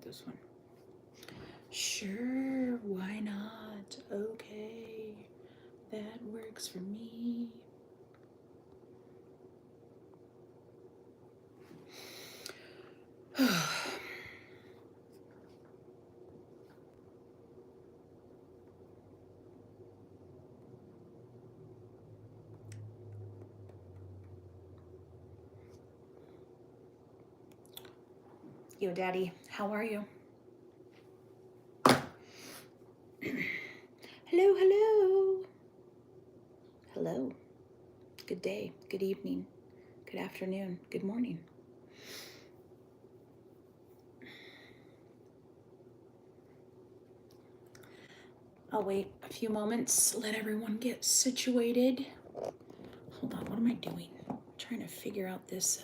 get this one. Sure, why not? Okay, that works for me. Yo, Daddy, how are you? Hello, hello. Hello. Good day, good evening, good afternoon, good morning. I'll wait a few moments, let everyone get situated. Hold on, what am I doing? I'm trying to figure out this,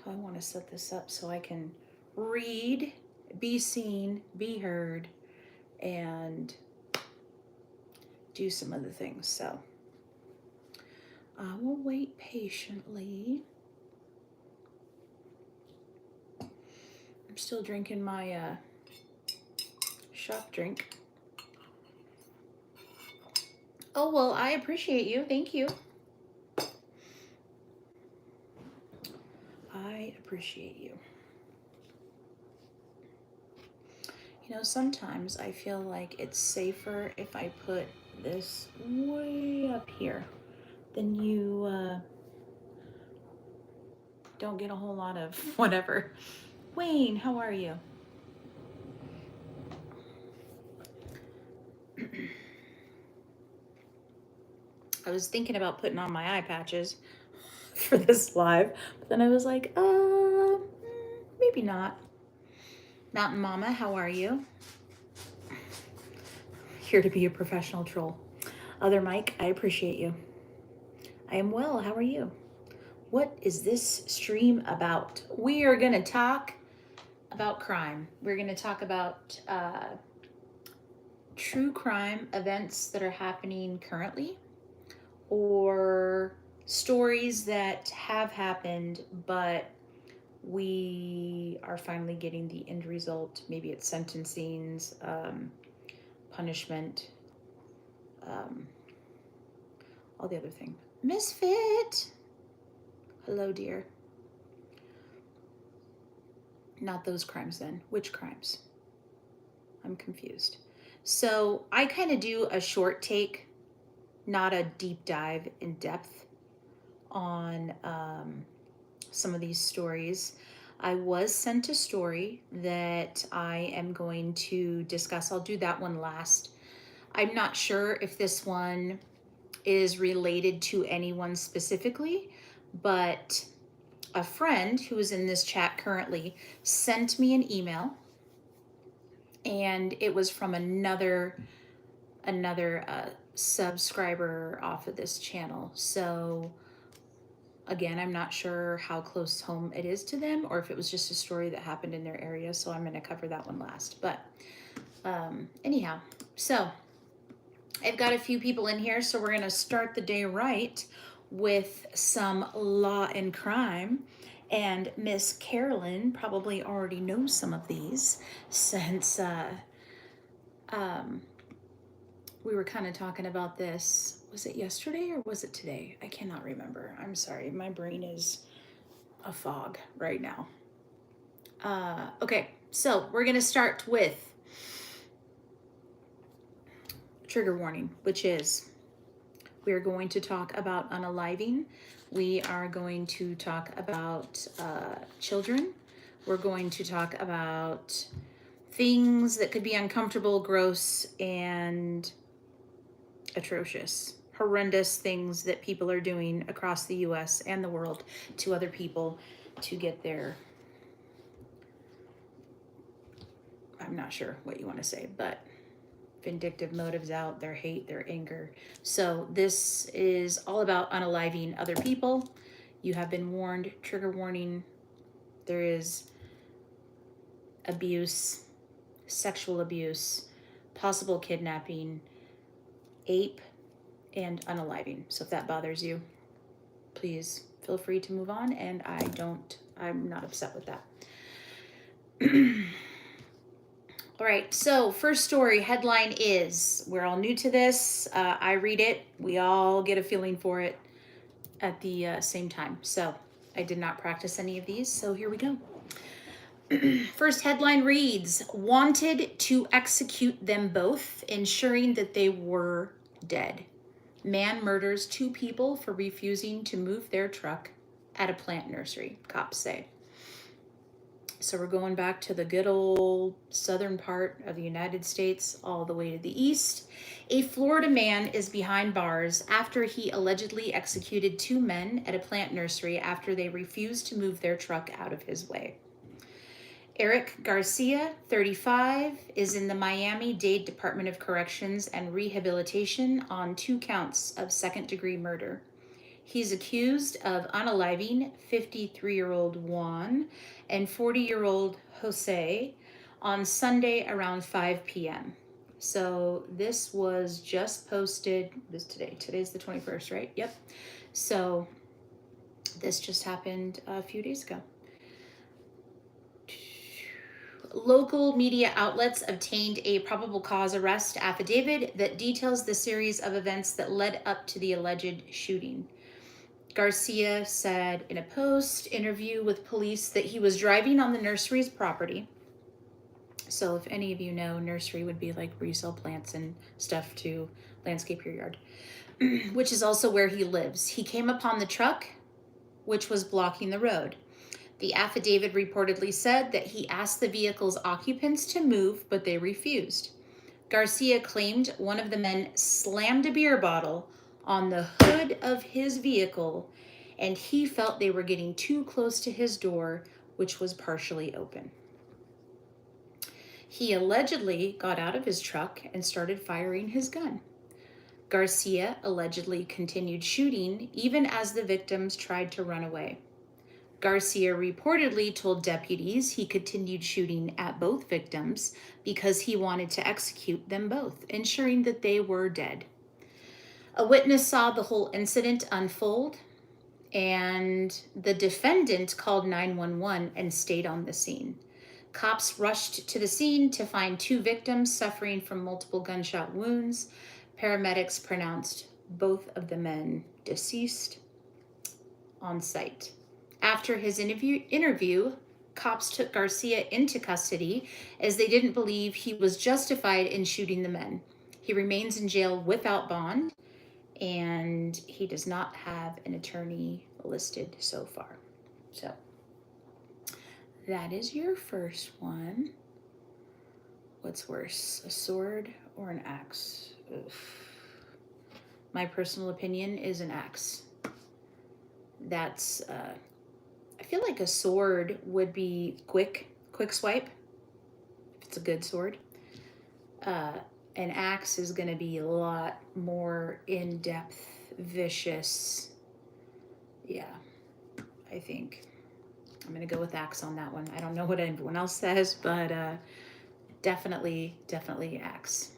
how I want to set this up so I can read, be seen, be heard, and do some other things. So I will wait patiently. I'm still drinking my shop drink. Oh, well, I appreciate you. Thank you. I appreciate you. You know, sometimes I feel like it's safer if I put this way up here. Then you don't get a whole lot of whatever. Wayne, how are you? I was thinking about putting on my eye patches for this live, but then I was like, maybe not. Mountain Mama, how are you? Here to be a professional troll. Other Mike, I appreciate you. I am well, how are you? What is this stream about? We are going to talk about crime. We're going to talk about true crime events that are happening currently, or stories that have happened, but we are finally getting the end result. Maybe it's sentencings, punishment, all the other things. Misfit! Hello, dear. Not those crimes then. Which crimes? I'm confused. So I kind of do a short take, not a deep dive in depth on some of these stories. I was sent a story that I am going to discuss. I'll do that one last. I'm not sure if this one is related to anyone specifically, but a friend who is in this chat currently sent me an email, and it was from another subscriber off of this channel. So again, I'm not sure how close home it is to them, or if it was just a story that happened in their area, so I'm going to cover that one last. But anyhow, so I've got a few people in here, so we're going to start the day right with some law and crime. And Miss Carolyn probably already knows some of these, since we were kind of talking about this. Was it yesterday or was it today? I cannot remember. I'm sorry. My brain is a fog right now. Okay, so we're going to start with trigger warning, which is we are going to talk about unaliving. We are going to talk about children. We're going to talk about things that could be uncomfortable, gross, and atrocious, horrendous things that people are doing across the US and the world to other people to get their, I'm not sure what you want to say, but vindictive motives out, their hate, their anger. So this is all about unaliving other people. You have been warned, trigger warning. There is abuse, sexual abuse, possible kidnapping, ape, and unaliving. So if that bothers you, please feel free to move on, and I'm not upset with that. All right, so first story headline is, we're all new to this. I read it. We all get a feeling for it at the same time. So I did not practice any of these, so here we go. First headline reads, wanted to execute them both, ensuring that they were dead. Man murders 2 people for refusing to move their truck at a plant nursery, cops say. So we're going back to the good old southern part of the United States, all the way to the east. A Florida man is behind bars after he allegedly executed 2 men at a plant nursery after they refused to move their truck out of his way. Eric Garcia, 35, is in the Miami-Dade Department of Corrections and Rehabilitation on 2 counts of second-degree murder. He's accused of unaliving 53-year-old Juan and 40-year-old Jose on Sunday around 5 p.m. So this was just posted Today's the 21st, right? Yep. So this just happened a few days ago. Local media outlets obtained a probable cause arrest affidavit that details the series of events that led up to the alleged shooting. Garcia said in a post interview with police that he was driving on the nursery's property. So if any of you know, nursery would be like where you sell plants and stuff to landscape your yard, which is also where he lives. He came upon the truck, which was blocking the road. The affidavit reportedly said that he asked the vehicle's occupants to move, but they refused. Garcia claimed one of the men slammed a beer bottle on the hood of his vehicle, and he felt they were getting too close to his door, which was partially open. He allegedly got out of his truck and started firing his gun. Garcia allegedly continued shooting even as the victims tried to run away. Garcia reportedly told deputies he continued shooting at both victims because he wanted to execute them both, ensuring that they were dead. A witness saw the whole incident unfold, and the defendant called 911 and stayed on the scene. Cops rushed to the scene to find 2 victims suffering from multiple gunshot wounds. Paramedics pronounced both of the men deceased on site. After his interview, cops took Garcia into custody as they didn't believe he was justified in shooting the men. He remains in jail without bond, and he does not have an attorney listed so far. So that is your first one. What's worse, a sword or an axe? Oof. My personal opinion is an axe. That's I feel like a sword would be quick swipe, if it's a good sword. An axe is going to be a lot more in-depth, vicious. Yeah, I think I'm going to go with axe on that one. I don't know what everyone else says, but definitely axe.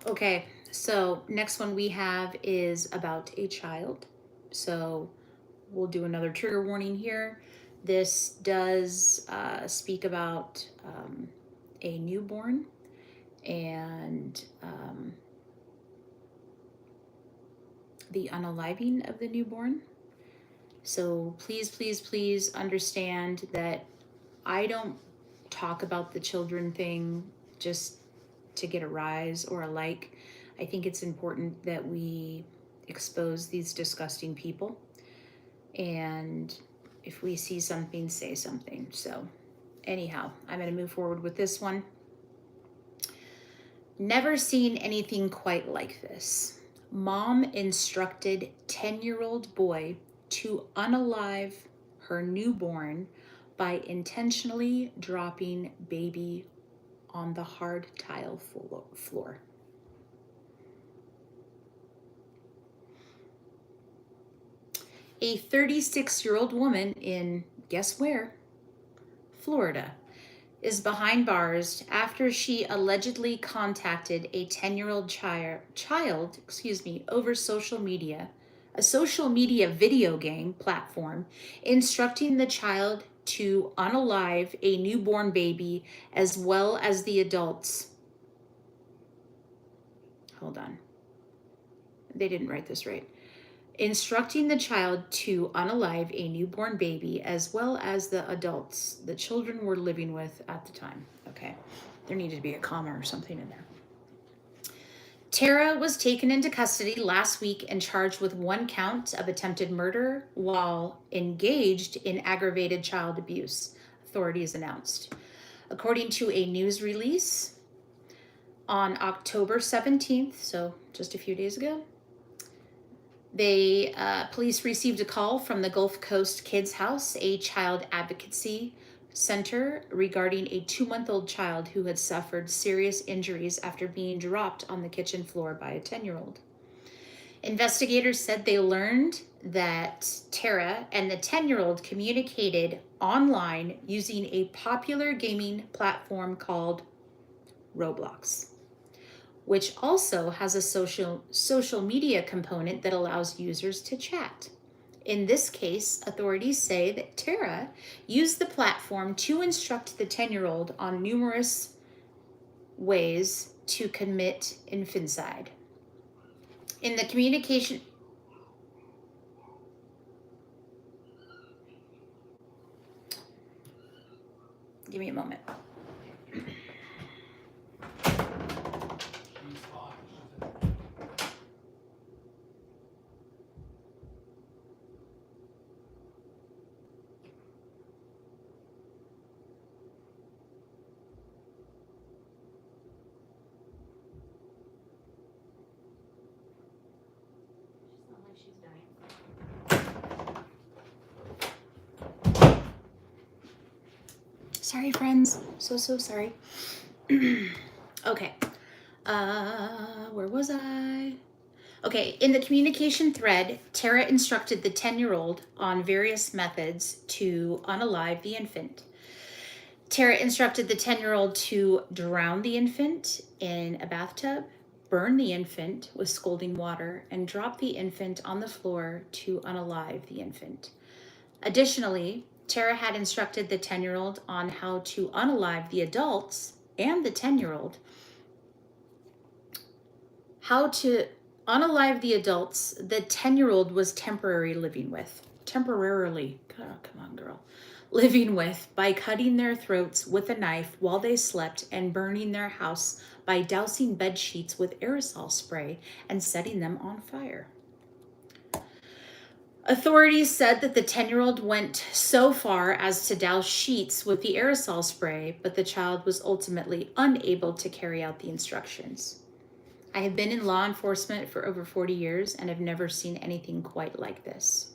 Okay, so next one we have is about a child. So we'll do another trigger warning here. This does speak about a newborn and the unaliving of the newborn. So please understand that I don't talk about the children thing just to get a rise or a like. I think it's important that we expose these disgusting people, and if we see something, say something. So anyhow, I'm going to move forward with this one. Never seen anything quite like this. Mom instructed 10-year-old boy to unalive her newborn by intentionally dropping baby on the hard tile floor. A 36-year-old woman in, guess where? Florida, is behind bars after she allegedly contacted a 10-year-old child over social media, a social media video game platform, instructing the child to unalive a newborn baby as well as the adults. Hold on. They didn't write this right. Instructing the child to unalive a newborn baby as well as the adults the children were living with at the time. Okay. There needed to be a comma or something in there. Tara was taken into custody last week and charged with 1 count of attempted murder while engaged in aggravated child abuse, authorities announced. According to a news release on October 17th, so just a few days ago, police received a call from the Gulf Coast Kids House, a child advocacy center, regarding a 2-month-old child who had suffered serious injuries after being dropped on the kitchen floor by a 10-year-old. Investigators said they learned that Tara and the 10-year-old communicated online using a popular gaming platform called Roblox, which also has a social media component that allows users to chat. In this case, authorities say that Tara used the platform to instruct the 10-year-old on numerous ways to commit infanticide. In the communication... Give me a moment. Sorry, friends. So sorry. Okay. Where was I? Okay, in the communication thread, Tara instructed the 10-year-old on various methods to unalive the infant. Tara instructed the 10-year-old to drown the infant in a bathtub, burn the infant with scalding water, and drop the infant on the floor to unalive the infant. Additionally, Tara had instructed the 10-year-old on how to unalive the adults and the 10-year-old. How to unalive the adults the 10-year-old was temporarily living with. Living with by cutting their throats with a knife while they slept and burning their house by dousing bed sheets with aerosol spray and setting them on fire. Authorities said that the 10-year-old went so far as to douse sheets with the aerosol spray, but the child was ultimately unable to carry out the instructions. I have been in law enforcement for over 40 years and have never seen anything quite like this.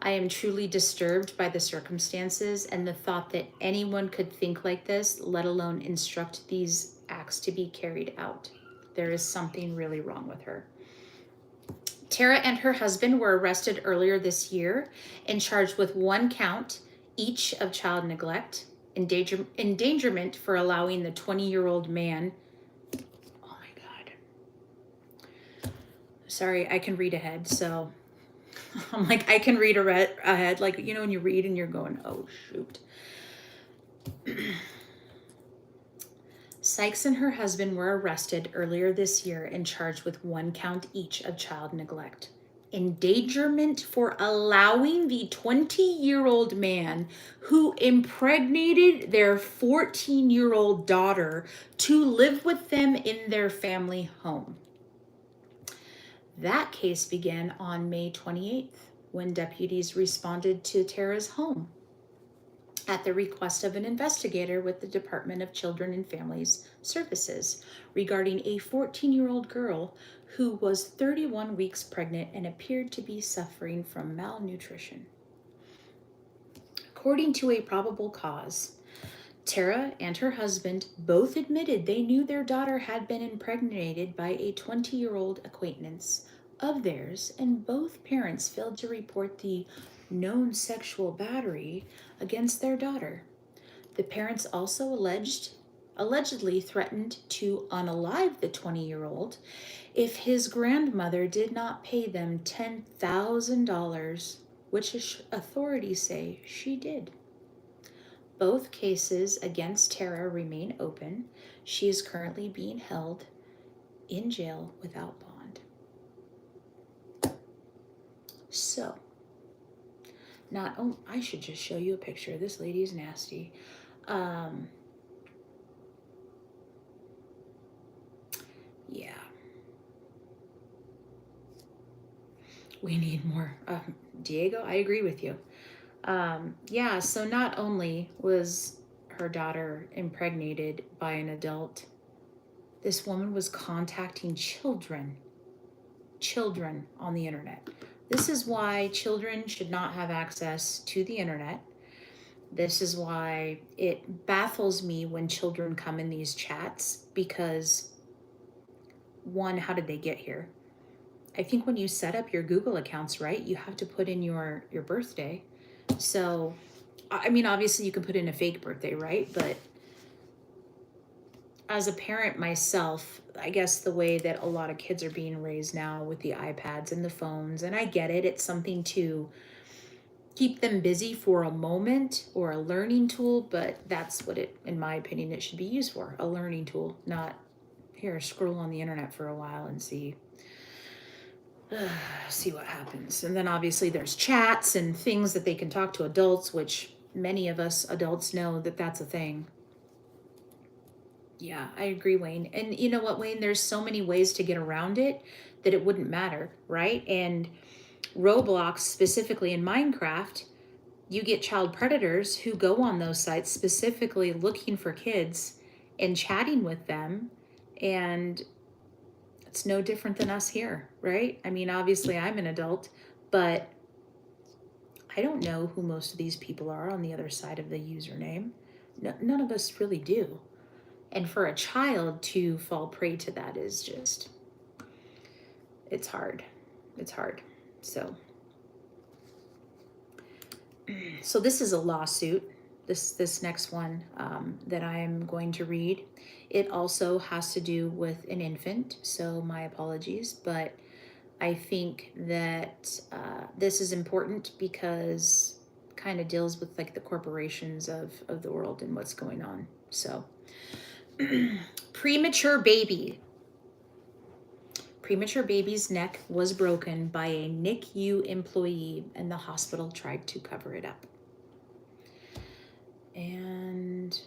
I am truly disturbed by the circumstances and the thought that anyone could think like this, let alone instruct these acts to be carried out. There is something really wrong with her. Tara and her husband were arrested earlier this year and charged with 1 count each of child neglect, endangerment for allowing the 20-year-old man. Oh my God. Sorry, I can read ahead, so I'm like, I can read ahead, like, you know, when you read and you're going, oh, shoot. Sykes and her husband were arrested earlier this year and charged with 1 count each of child neglect. Endangerment for allowing the 20-year-old man who impregnated their 14-year-old daughter to live with them in their family home. That case began on May 28th when deputies responded to Tara's home at the request of an investigator with the Department of Children and Families Services regarding a 14-year-old girl who was 31 weeks pregnant and appeared to be suffering from malnutrition. According to a probable cause, Tara and her husband both admitted they knew their daughter had been impregnated by a 20-year-old acquaintance of theirs, and both parents failed to report the known sexual battery against their daughter. The parents also allegedly threatened to unalive the 20-year-old if his grandmother did not pay them $10,000, which authorities say she did. Both cases against Tara remain open. She is currently being held in jail without bond. So, I should just show you a picture. This lady is nasty. Yeah. We need more. Diego, I agree with you. Yeah, so not only was her daughter impregnated by an adult, this woman was contacting children on the internet. This is why children should not have access to the internet. This is why it baffles me when children come in these chats because, one, how did they get here? I think when you set up your Google accounts, right, you have to put in your birthday. So, I mean, obviously you can put in a fake birthday, right? But as a parent myself, I guess the way that a lot of kids are being raised now with the iPads and the phones, and I get it, it's something to keep them busy for a moment or a learning tool, but that's what it, in my opinion, it should be used for, a learning tool, not here, scroll on the internet for a while and see what happens. And then obviously there's chats and things that they can talk to adults, which many of us adults know that that's a thing. Yeah, I agree, Wayne. And you know what, Wayne, there's so many ways to get around it that it wouldn't matter, right? And Roblox, specifically in Minecraft, you get child predators who go on those sites specifically looking for kids and chatting with them. And it's no different than us here, right? I mean, obviously I'm an adult, but I don't know who most of these people are on the other side of the username. No, none of us really do. And for a child to fall prey to that is just, it's hard. It's hard. So this is a lawsuit. This next one that I am going to read. It also has to do with an infant, so my apologies, but I think that this is important because it kind of deals with like the corporations of the world and what's going on. So premature baby's neck was broken by a NICU employee and the hospital tried to cover it up. And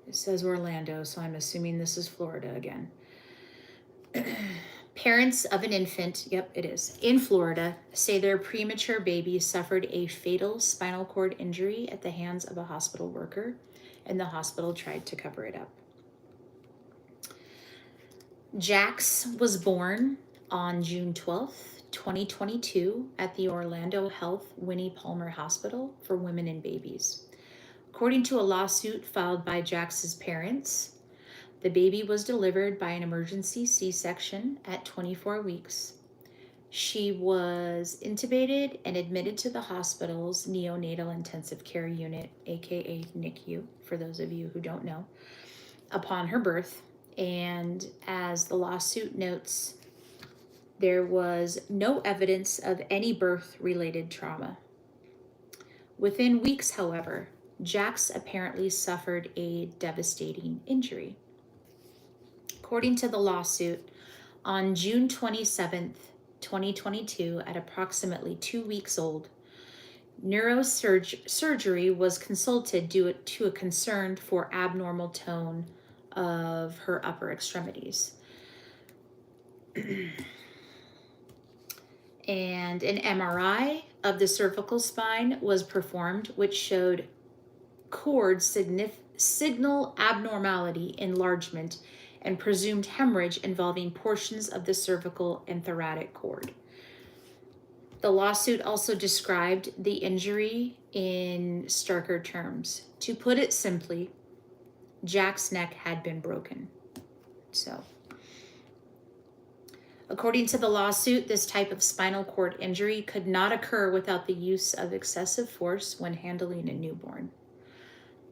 it says Orlando, so I'm assuming this is Florida again. Parents of an infant, yep, it is, in Florida, say their premature baby suffered a fatal spinal cord injury at the hands of a hospital worker, and the hospital tried to cover it up. Jax was born on June 12th, 2022 at the Orlando Health Winnie Palmer Hospital for Women and Babies. According to a lawsuit filed by Jax's parents, the baby was delivered by an emergency C-section at 24 weeks. She was intubated and admitted to the hospital's neonatal intensive care unit, aka NICU, for those of you who don't know, upon her birth. And as the lawsuit notes, there was no evidence of any birth-related trauma. Within weeks, however, Jax apparently suffered a devastating injury. According to the lawsuit, on June 27th, 2022, at approximately 2 weeks old, neurosurgery was consulted due to a concern for abnormal tone of her upper extremities. And an MRI of the cervical spine was performed, which showed cord signal abnormality, enlargement, and presumed hemorrhage involving portions of the cervical and thoracic cord. The lawsuit also described the injury in starker terms. To put it simply, Jack's neck had been broken. So, according to the lawsuit, this type of spinal cord injury could not occur without the use of excessive force when handling a newborn.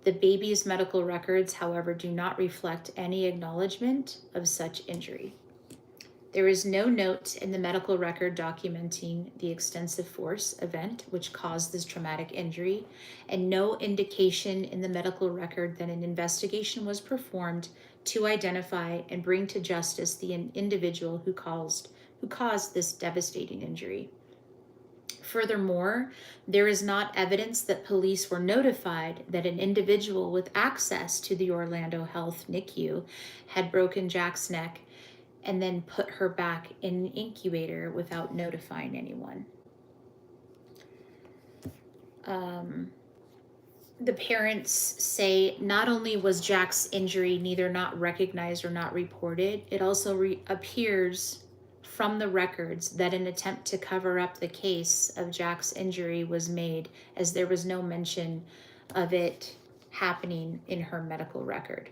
The baby's medical records, however, do not reflect any acknowledgement of such injury. There is no note in the medical record documenting the extensive force event which caused this traumatic injury, and no indication in the medical record that an investigation was performed to identify and bring to justice the individual who caused this devastating injury. Furthermore, there is not evidence that police were notified that an individual with access to the Orlando Health NICU had broken Jack's neck and then put her back in an incubator without notifying anyone. The parents say not only was Jack's injury neither not recognized or not reported, it also appears from the records that an attempt to cover up the case of Jack's injury was made, as there was no mention of it happening in her medical record.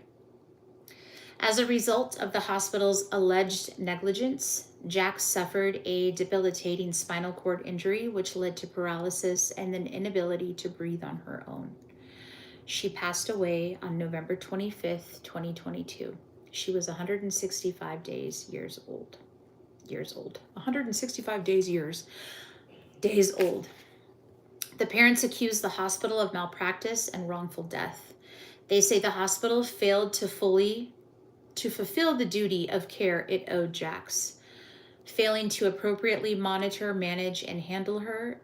As a result of the hospital's alleged negligence, Jack suffered a debilitating spinal cord injury, which led to paralysis and an inability to breathe on her own. She passed away on November 25th, 2022. She was 165 years old. 165 days old. The parents accused the hospital of malpractice and wrongful death. They say the hospital failed to fulfill the duty of care it owed Jax, failing to appropriately monitor, manage, and handle her,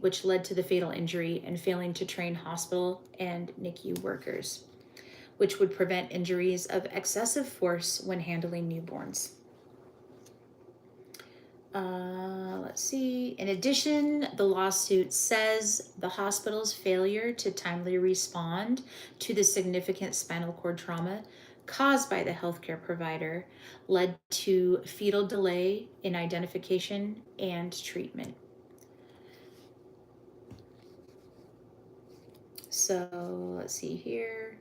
which led to the fatal injury, and failing to train hospital and NICU workers, which would prevent injuries of excessive force when handling newborns. Let's see. In addition, the lawsuit says the hospital's failure to timely respond to the significant spinal cord trauma caused by the healthcare provider led to fetal delay in identification and treatment. So let's see here.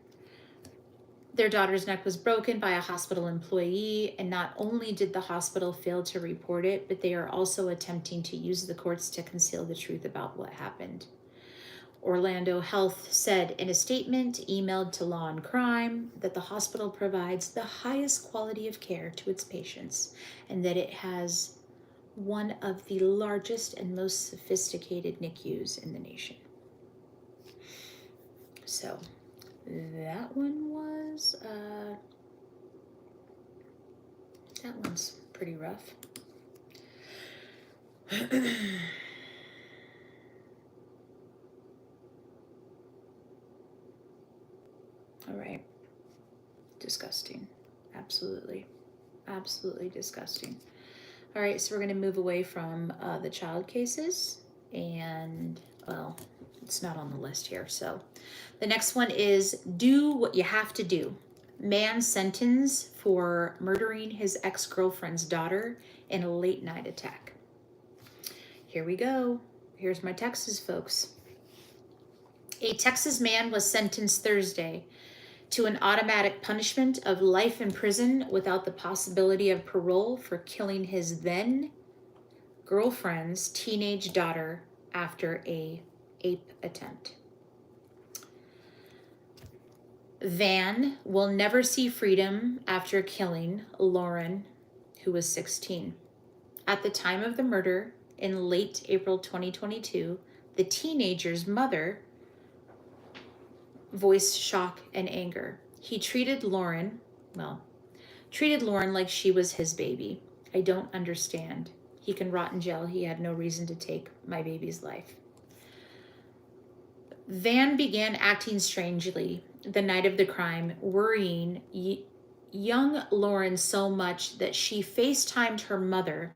Their daughter's neck was broken by a hospital employee, and not only did the hospital fail to report it, but they are also attempting to use the courts to conceal the truth about what happened. Orlando Health said in a statement emailed to Law and Crime that the hospital provides the highest quality of care to its patients and that it has one of the largest and most sophisticated NICUs in the nation. So that one was, that one's pretty rough. All right. Disgusting. Absolutely. Absolutely disgusting. All right, so we're going to move away from the child cases, and, well, it's not on the list here. So the next one is do what you have to do. Man sentenced for murdering his ex-girlfriend's daughter in a late night attack. Here we go. Here's my Texas folks. A Texas man was sentenced Thursday to an automatic punishment of life in prison without the possibility of parole for killing his then girlfriend's teenage daughter after a ape attempt. Van will never see freedom after killing Lauren, who was 16. At the time of the murder, in late April 2022, the teenager's mother voiced shock and anger. He treated Lauren like she was his baby. I don't understand. He can rot in jail. He had no reason to take my baby's life. Van began acting strangely the night of the crime, worrying young Lauren so much that she FaceTimed her mother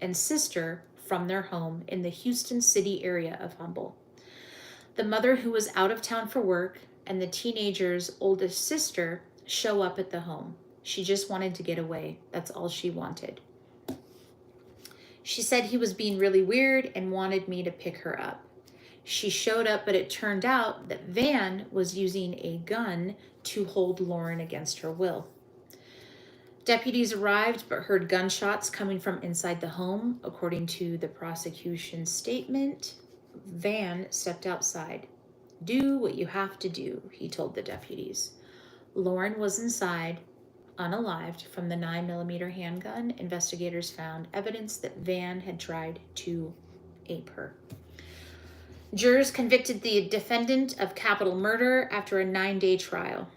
and sister from their home in the Houston City area of Humble. The mother, who was out of town for work, and the teenager's oldest sister show up at the home. She just wanted to get away. That's all she wanted. She said he was being really weird and wanted me to pick her up. She showed up, but it turned out that Van was using a gun to hold Lauren against her will. Deputies arrived but heard gunshots coming from inside the home. According to the prosecution's statement, Van stepped outside. Do what you have to do, he told the deputies. Lauren was inside, unalived from the 9mm handgun, investigators found evidence that Van had tried to ape her. Jurors convicted the defendant of capital murder after a 9-day trial.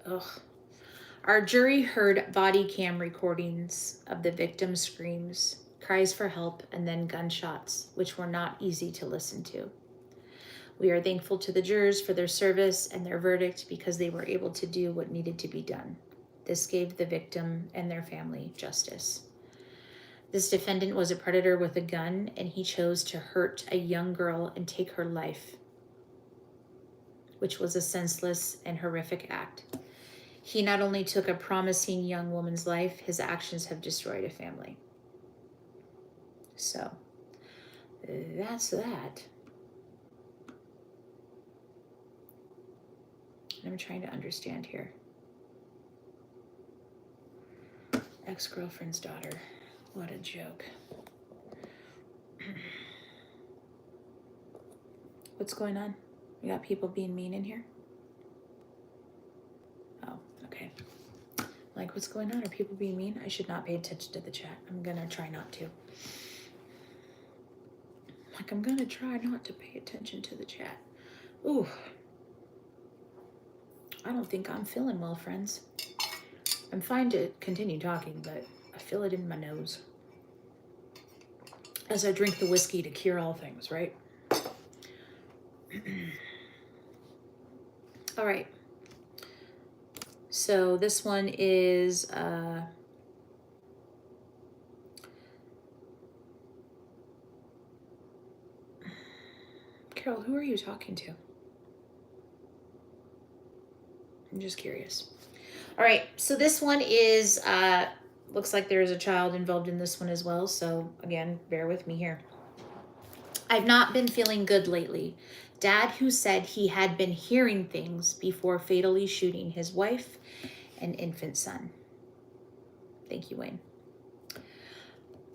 Ugh. Our jury heard body cam recordings of the victim's screams, cries for help, and then gunshots, which were not easy to listen to. We are thankful to the jurors for their service and their verdict because they were able to do what needed to be done. This gave the victim and their family justice. This defendant was a predator with a gun, and he chose to hurt a young girl and take her life, which was a senseless and horrific act. He not only took a promising young woman's life, his actions have destroyed a family. So, that's that. I'm trying to understand here. Ex-girlfriend's daughter. What a joke. What's going on? We got people being mean in here? Oh, okay. Like, what's going on? Are people being mean? I should not pay attention to the chat. I'm gonna try not to. I'm gonna try not to pay attention to the chat. Ooh. I don't think I'm feeling well, friends. I'm fine to continue talking, but I feel it in my nose. As I drink the whiskey to cure all things, right? All right. So this one is Carol, who are you talking to? I'm just curious. All right, so this one is, looks like there is a child involved in this one as well. So again, bear with me here. I've not been feeling good lately. Dad, who said he had been hearing things before fatally shooting his wife and infant son. Thank you, Wayne.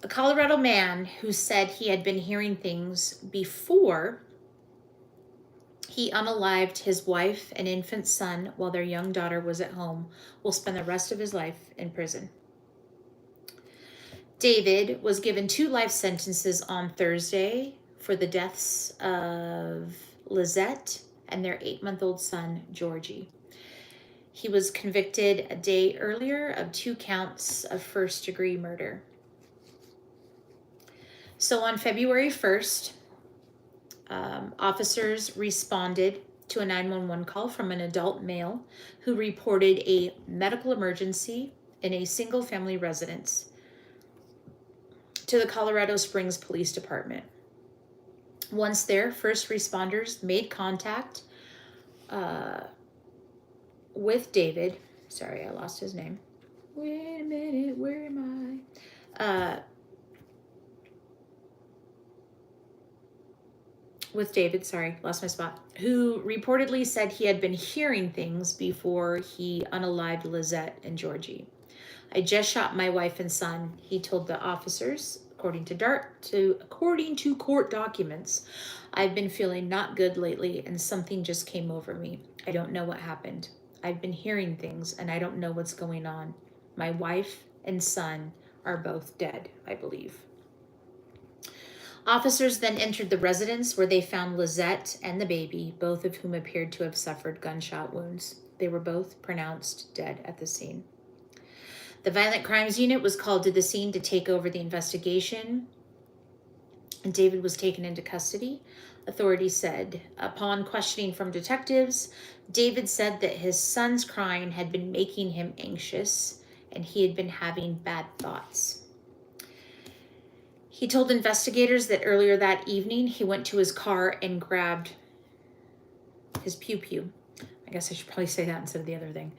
A Colorado man who said he had been hearing things before he unalived his wife and infant son while their young daughter was at home will spend the rest of his life in prison. David was given 2 life sentences on Thursday for the deaths of Lizette and their 8-month-old son, Georgie. He was convicted a day earlier of 2 counts of first-degree murder. So on February 1st, officers responded to a 911 call from an adult male who reported a medical emergency in a single-family residence to the Colorado Springs Police Department. Once there, first responders made contact with David. Sorry, I lost his name. Wait a minute, where am I? With David, sorry, lost my spot, who reportedly said he had been hearing things before he unalived Lizette and Georgie. I just shot my wife and son, he told the officers, according to court documents. I've been feeling not good lately and something just came over me. I don't know what happened. I've been hearing things and I don't know what's going on. My wife and son are both dead, I believe. Officers then entered the residence where they found Lizette and the baby, both of whom appeared to have suffered gunshot wounds. They were both pronounced dead at the scene. The Violent Crimes Unit was called to the scene to take over the investigation, and David was taken into custody. Authorities said, upon questioning from detectives, David said that his son's crying had been making him anxious, and he had been having bad thoughts. He told investigators that earlier that evening, he went to his car and grabbed his pew-pew. I guess I should probably say that instead of the other thing.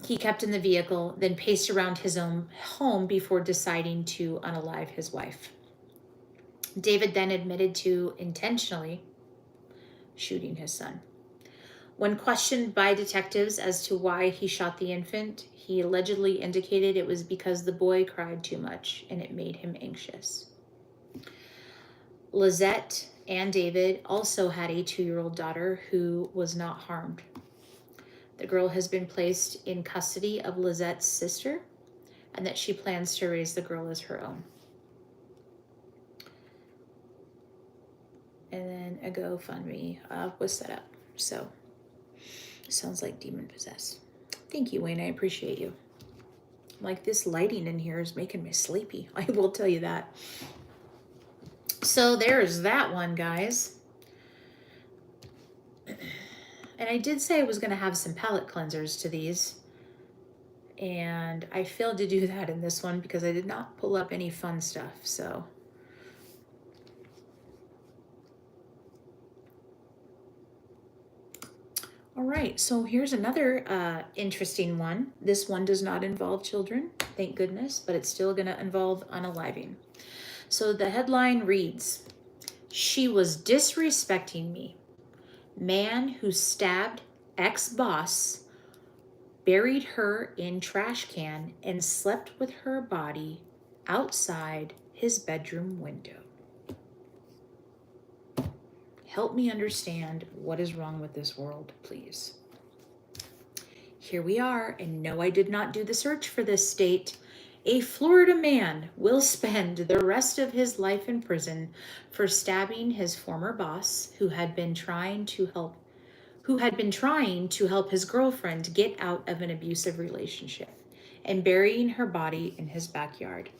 He kept in the vehicle, then paced around his own home before deciding to unalive his wife. David then admitted to intentionally shooting his son. When questioned by detectives as to why he shot the infant, he allegedly indicated it was because the boy cried too much and it made him anxious. Lizette and David also had a 2-year-old daughter who was not harmed. The girl has been placed in custody of Lizette's sister, and that she plans to raise the girl as her own. And then a GoFundMe was set up. So, sounds like demon possessed. Thank you, Wayne. I appreciate you. Like, this lighting in here is making me sleepy. I will tell you that. So there's that one, guys. And I did say I was going to have some palette cleansers to these. And I failed to do that in this one because I did not pull up any fun stuff. So all right, so here's another interesting one. This one does not involve children, thank goodness, but it's still going to involve unaliving. So the headline reads, "She was disrespecting me. Man who stabbed ex-boss buried her in trash can and slept with her body outside his bedroom window." Help me understand what is wrong with this world, please. Here we are, and no, I did not do the search for this state. A Florida man will spend the rest of his life in prison for stabbing his former boss, who had been trying to help his girlfriend get out of an abusive relationship, and burying her body in his backyard.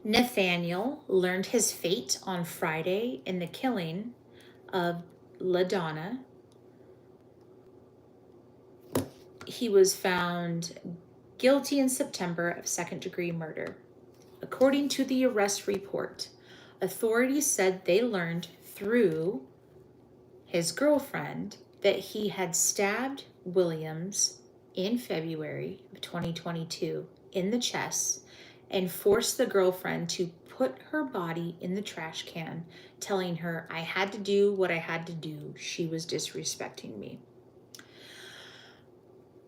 Nathaniel learned his fate on Friday in the killing of LaDonna. He was found guilty in September of second-degree murder. According to the arrest report, authorities said they learned through his girlfriend that he had stabbed Williams in February of 2022 in the chest and forced the girlfriend to put her body in the trash can, telling her, "I had to do what I had to do. She was disrespecting me."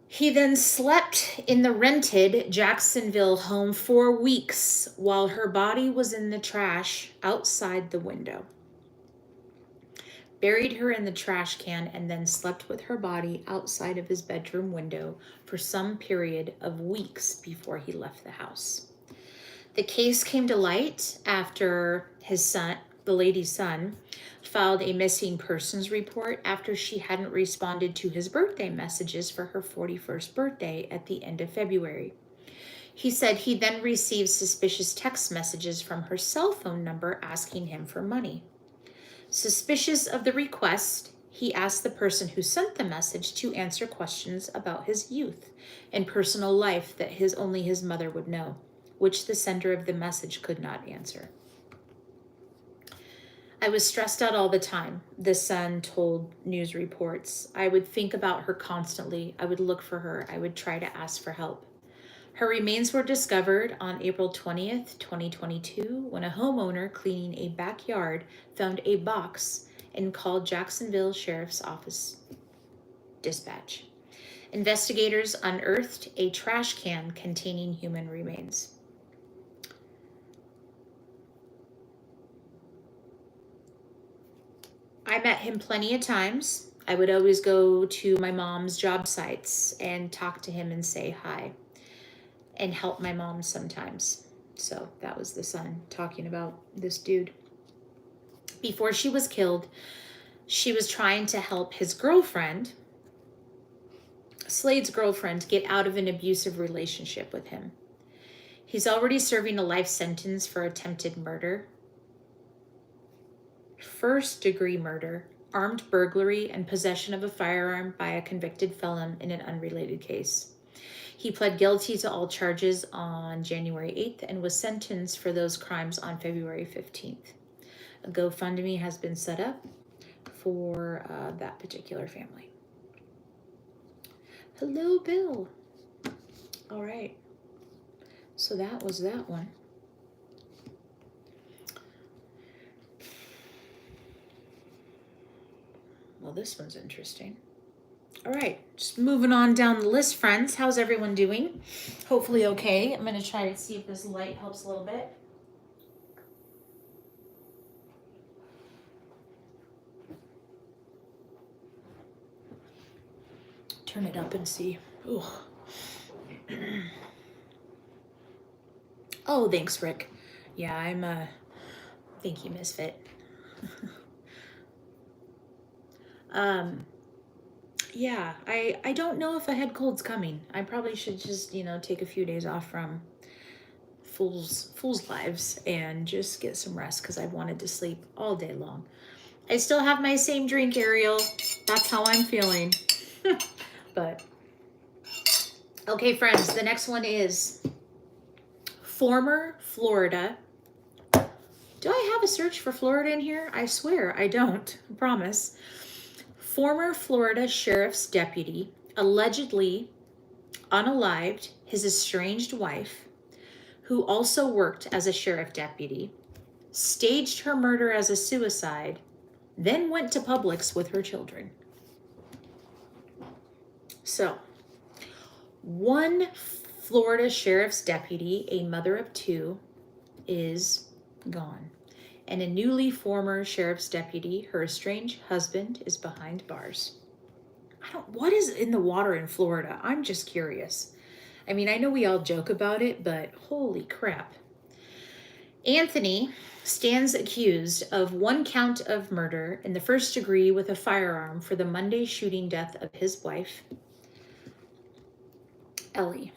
He then slept in the rented Jacksonville home for weeks while her body was in the trash outside the window. Buried her in the trash can and then slept with her body outside of his bedroom window for some period of weeks before he left the house. The case came to light after his son, the lady's son, filed a missing persons report after she hadn't responded to his birthday messages for her 41st birthday at the end of February. He said he then received suspicious text messages from her cell phone number asking him for money. Suspicious of the request, he asked the person who sent the message to answer questions about his youth and personal life that only his mother would know, which the sender of the message could not answer. "I was stressed out all the time," the son told news reports. "I would think about her constantly. I would look for her. I would try to ask for help." Her remains were discovered on April 20th, 2022, when a homeowner cleaning a backyard found a box and called Jacksonville Sheriff's Office dispatch. Investigators unearthed a trash can containing human remains. I met him plenty of times. I would always go to my mom's job sites and talk to him and say hi and help my mom sometimes. So that was the son talking about this dude. Before she was killed, she was trying to help his girlfriend, Slade's girlfriend, get out of an abusive relationship with him. He's already serving a life sentence for attempted murder, first-degree murder, armed burglary, and possession of a firearm by a convicted felon in an unrelated case. He pled guilty to all charges on January 8th and was sentenced for those crimes on February 15th. A GoFundMe has been set up for that particular family. Hello, Bill. All right. So that was that one. Well, this one's interesting. All right, just moving on down the list, friends. How's everyone doing? Hopefully okay. I'm going to try to see if this light helps a little bit. Turn it up and see. Ooh. Oh, thanks, Rick. Yeah, I'm thank you, Misfit. Yeah, I don't know if a head cold's coming. I probably should just, take a few days off from Fool's Lives and just get some rest because I've wanted to sleep all day long. I still have my same drink, Ariel. That's how I'm feeling. But, okay, friends, the next one is former Florida. Do I have a search for Florida in here? I swear I don't, I promise. Former Florida sheriff's deputy allegedly unalived his estranged wife, who also worked as a sheriff deputy, staged her murder as a suicide, then went to Publix with her children. So, one Florida sheriff's deputy, a mother of two, is gone. And a newly former sheriff's deputy, her estranged husband, is behind bars. What is in the water in Florida? I'm just curious. I mean, I know we all joke about it, but holy crap. Anthony stands accused of 1 count of murder in the first degree with a firearm for the Monday shooting death of his wife, Ellie.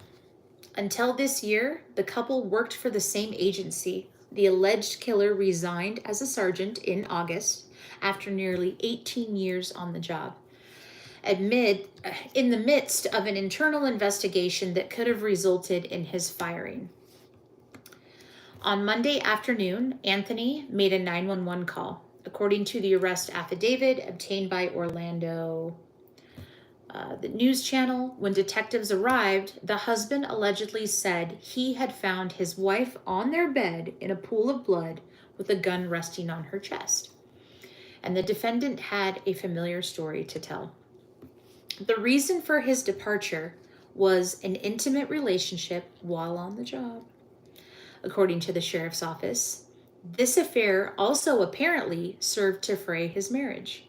Until this year, the couple worked for the same agency. The alleged killer resigned as a sergeant in August after nearly 18 years on the job, in the midst of an internal investigation that could have resulted in his firing. On Monday afternoon, Anthony made a 911 call. According to the arrest affidavit obtained by Orlando, the news channel, when detectives arrived, the husband allegedly said he had found his wife on their bed in a pool of blood with a gun resting on her chest. And the defendant had a familiar story to tell. The reason for his departure was an intimate relationship while on the job. According to the sheriff's office, this affair also apparently served to fray his marriage.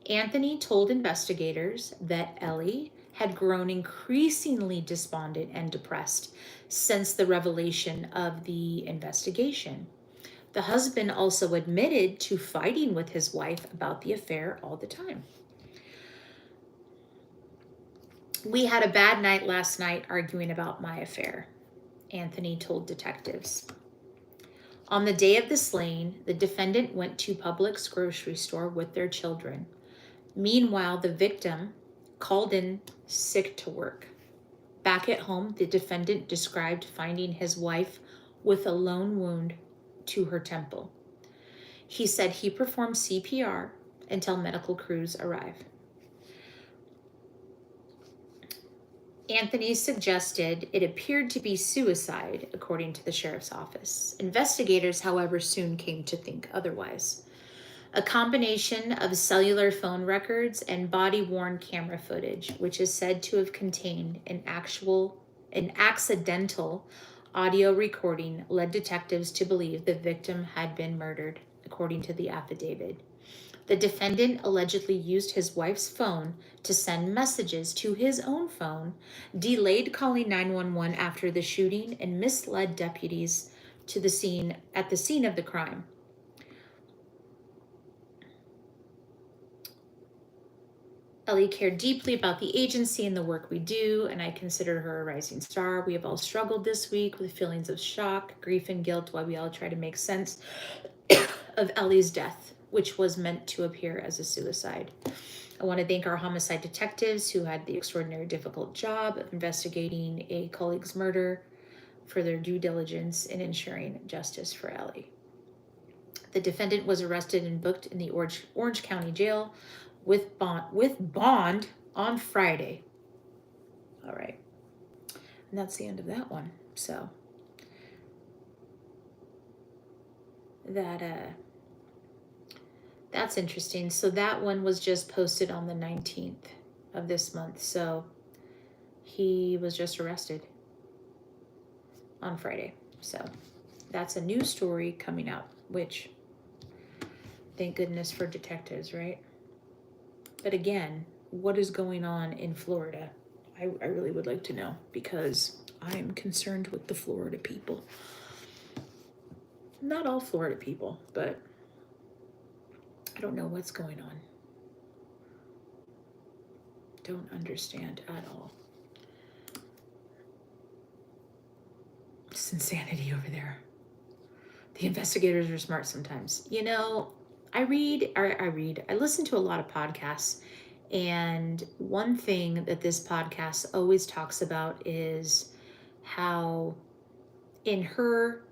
Anthony told investigators that Ellie had grown increasingly despondent and depressed since the revelation of the investigation. The husband also admitted to fighting with his wife about the affair all the time. We had a bad night last night arguing about my affair, Anthony told detectives. On the day of the slaying, the defendant went to Publix grocery store with their children. Meanwhile, the victim called in sick to work. Back at home, the defendant described finding his wife with a lone wound to her temple. He said he performed CPR until medical crews arrive. Anthony suggested it appeared to be suicide, according to the sheriff's office. Investigators, however, soon came to think otherwise. A combination of cellular phone records and body-worn camera footage, which is said to have contained an accidental audio recording, led detectives to believe the victim had been murdered, according to the affidavit. The defendant allegedly used his wife's phone to send messages to his own phone, delayed calling 911 after the shooting, and misled deputies at the scene of the crime. Ellie cared deeply about the agency and the work we do, and I consider her a rising star. We have all struggled this week with feelings of shock, grief, and guilt while we all try to make sense of Ellie's death, which was meant to appear as a suicide. I want to thank our homicide detectives who had the extraordinary difficult job of investigating a colleague's murder for their due diligence in ensuring justice for Ellie. The defendant was arrested and booked in the Orange County Jail with bond on Friday. All right. And that's the end of that one. So that's interesting. So that one was just posted on the 19th of this month. So he was just arrested on Friday. So that's a new story coming out, which thank goodness for detectives, right? But again, what is going on in Florida. I really would like to know, because I am concerned with the Florida people. Not all Florida people, but I don't know what's going on. Don't understand at all. It's insanity over there. The investigators are smart sometimes. You know, I listen to a lot of podcasts, and one thing that this podcast always talks about is how, in her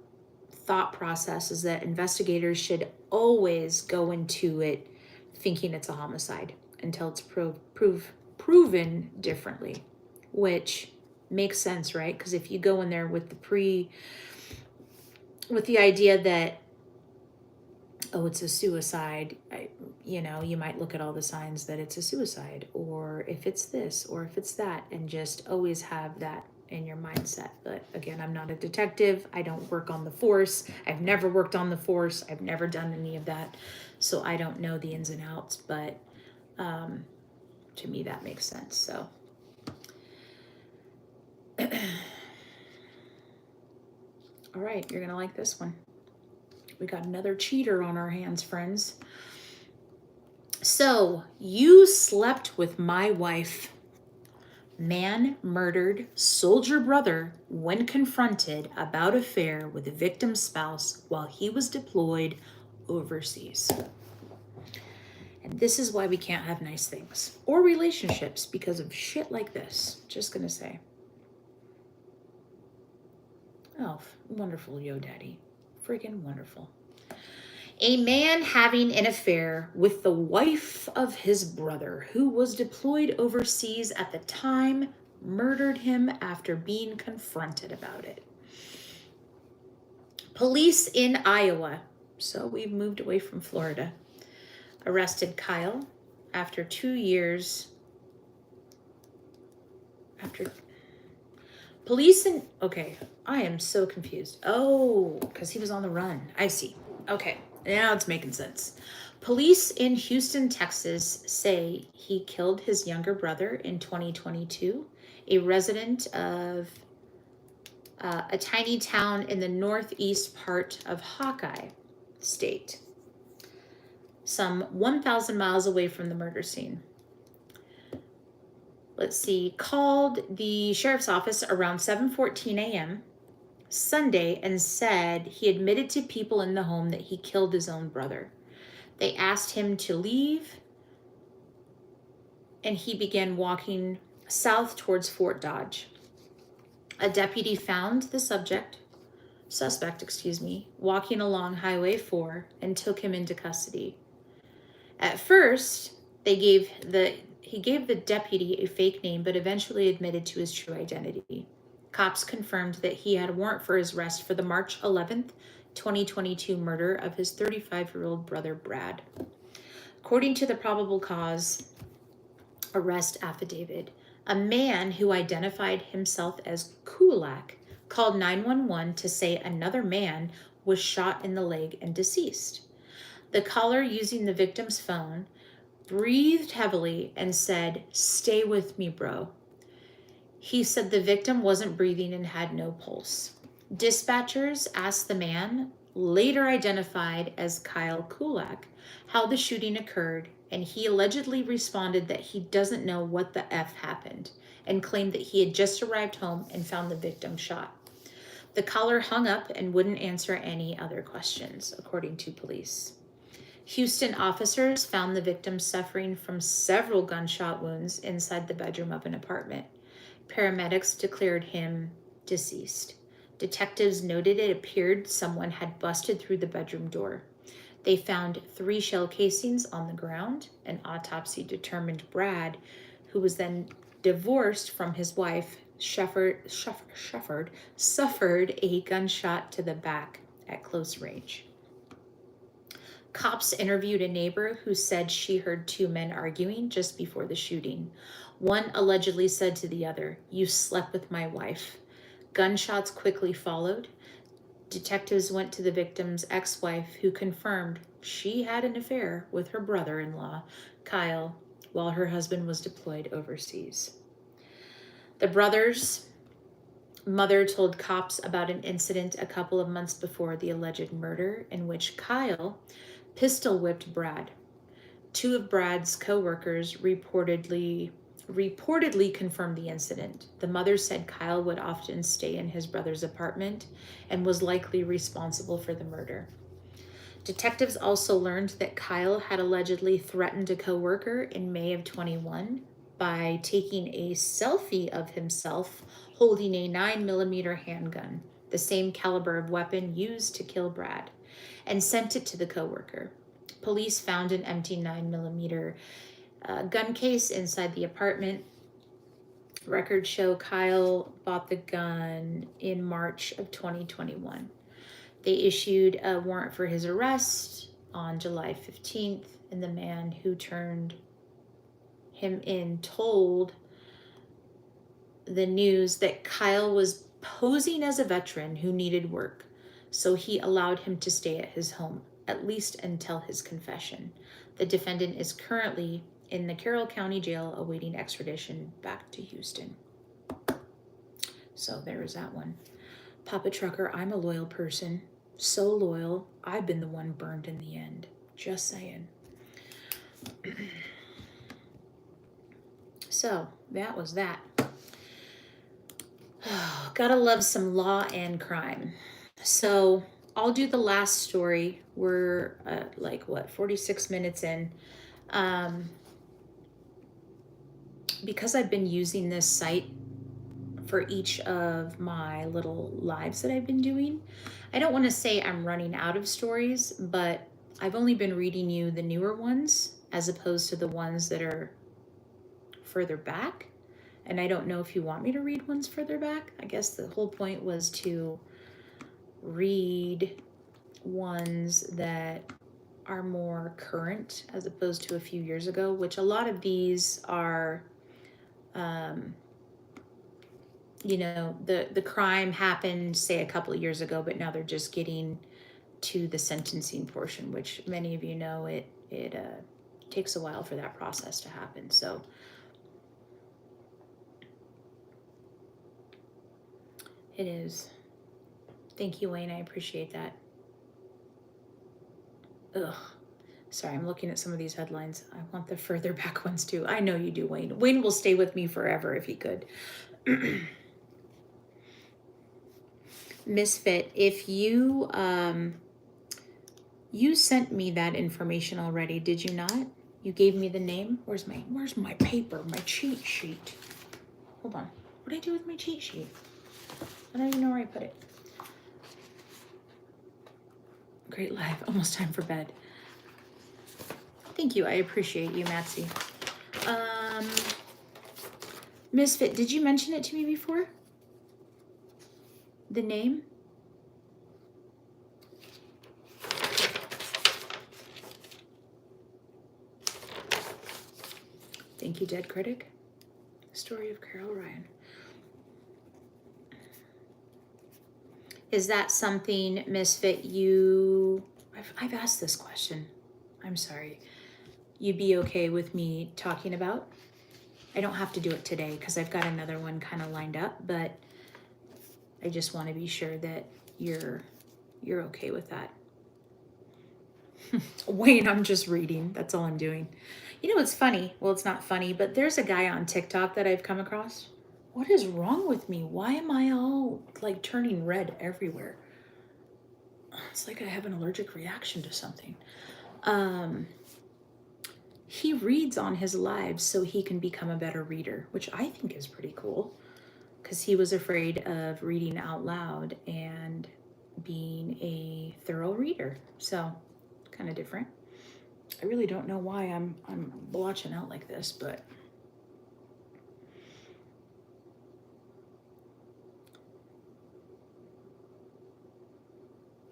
thought process, is that investigators should always go into it thinking it's a homicide until it's proven differently, which makes sense, right? Because if you go in there with the idea that, oh, it's a suicide, you might look at all the signs that it's a suicide, or if it's this, or if it's that, and just always have that in your mindset. But again, I'm not a detective. I don't work on the force. I've never worked on the force. I've never done any of that. So I don't know the ins and outs, but to me, that makes sense. So all right, you're going to like this one. We got another cheater on our hands, friends. So, you slept with my wife. Man murdered soldier brother when confronted about affair with the victim's spouse while he was deployed overseas. And this is why we can't have nice things or relationships, because of shit like this. Just gonna say. Oh, wonderful, Yo Daddy. Friggin' wonderful. A man having an affair with the wife of his brother, who was deployed overseas at the time, murdered him after being confronted about it. Police in Iowa, so we've moved away from Florida, arrested Kyle after 2 years. Okay, I am so confused. Oh, because he was on the run. I see. Okay, now it's making sense. Police in Houston, Texas say he killed his younger brother in 2022, a resident of a tiny town in the northeast part of Hawkeye State, some 1,000 miles away from the murder scene. Let's see, called the sheriff's office around 7:14 a.m. Sunday and said he admitted to people in the home that he killed his own brother. They asked him to leave, and he began walking south towards Fort Dodge. A deputy found the suspect, walking along Highway 4 and took him into custody. At first, he gave the deputy a fake name, but eventually admitted to his true identity. Cops confirmed that he had a warrant for his arrest for the March 11th, 2022 murder of his 35-year-old brother, Brad. According to the probable cause arrest affidavit, a man who identified himself as Kulak called 911 to say another man was shot in the leg and deceased. The caller, using the victim's phone, breathed heavily and said, "Stay with me, bro." He said the victim wasn't breathing and had no pulse. Dispatchers asked the man, later identified as Kyle Kulak, how the shooting occurred, and he allegedly responded that he doesn't know what the F happened and claimed that he had just arrived home and found the victim shot. The caller hung up and wouldn't answer any other questions, according to police. Houston officers found the victim suffering from several gunshot wounds inside the bedroom of an apartment. Paramedics declared him deceased. Detectives noted it appeared someone had busted through the bedroom door. They found 3 shell casings on the ground. An autopsy determined Brad, who was then divorced from his wife, suffered a gunshot to the back at close range. Cops interviewed a neighbor who said she heard 2 men arguing just before the shooting. One allegedly said to the other, "You slept with my wife." Gunshots quickly followed. Detectives went to the victim's ex-wife, who confirmed she had an affair with her brother-in-law, Kyle, while her husband was deployed overseas. The brothers' mother told cops about an incident a couple of months before the alleged murder in which Kyle pistol whipped Brad. Two of Brad's co-workers reportedly confirmed the incident. The mother said Kyle would often stay in his brother's apartment and was likely responsible for the murder. Detectives also learned that Kyle had allegedly threatened a co-worker in May of 21 by taking a selfie of himself holding a 9mm handgun, the same caliber of weapon used to kill Brad, and sent it to the co-worker. Police found an empty 9mm gun case inside the apartment. Records show Kyle bought the gun in March of 2021. They issued a warrant for his arrest on July 15th, and the man who turned him in told the news that Kyle was posing as a veteran who needed work, so he allowed him to stay at his home, at least until his confession. The defendant is currently in the Carroll County Jail awaiting extradition back to Houston. So there is that one. Papa Trucker, I'm a loyal person. So loyal, I've been the one burned in the end. Just saying. So that was that. Oh, gotta love some law and crime. So I'll do the last story. We're 46 minutes in. Because I've been using this site for each of my little lives that I've been doing, I don't want to say I'm running out of stories, but I've only been reading you the newer ones as opposed to the ones that are further back. And I don't know if you want me to read ones further back. I guess the whole point was to read ones that are more current as opposed to a few years ago, which a lot of these are, the crime happened, say, a couple of years ago, but now they're just getting to the sentencing portion, which many of you know it takes a while for that process to happen. So it is. Thank you, Wayne. I appreciate that. Ugh. Sorry, I'm looking at some of these headlines. I want the further back ones too. I know you do, Wayne. Wayne will stay with me forever if he could. Misfit, if you you sent me that information already, did you not? You gave me the name. Where's my paper, my cheat sheet? Hold on. What did I do with my cheat sheet? I don't even know where I put it. Great live. Almost time for bed. Thank you. I appreciate you, Matsy. Misfit, did you mention it to me before? The name? Thank you, Dead Critic. Story of Carol Ryan. Is that something, Misfit, I've asked this question. I'm sorry. You'd be okay with me talking about? I don't have to do it today because I've got another one kind of lined up, but I just want to be sure that you're okay with that. Wayne, I'm just reading. That's all I'm doing. You know, it's funny. Well, it's not funny, but there's a guy on TikTok that I've come across. What is wrong with me? Why am I all like turning red everywhere? It's like I have an allergic reaction to something. He reads on his lives so he can become a better reader, which I think is pretty cool because he was afraid of reading out loud and being a thorough reader. So kind of different. I really don't know why I'm blotching out like this, but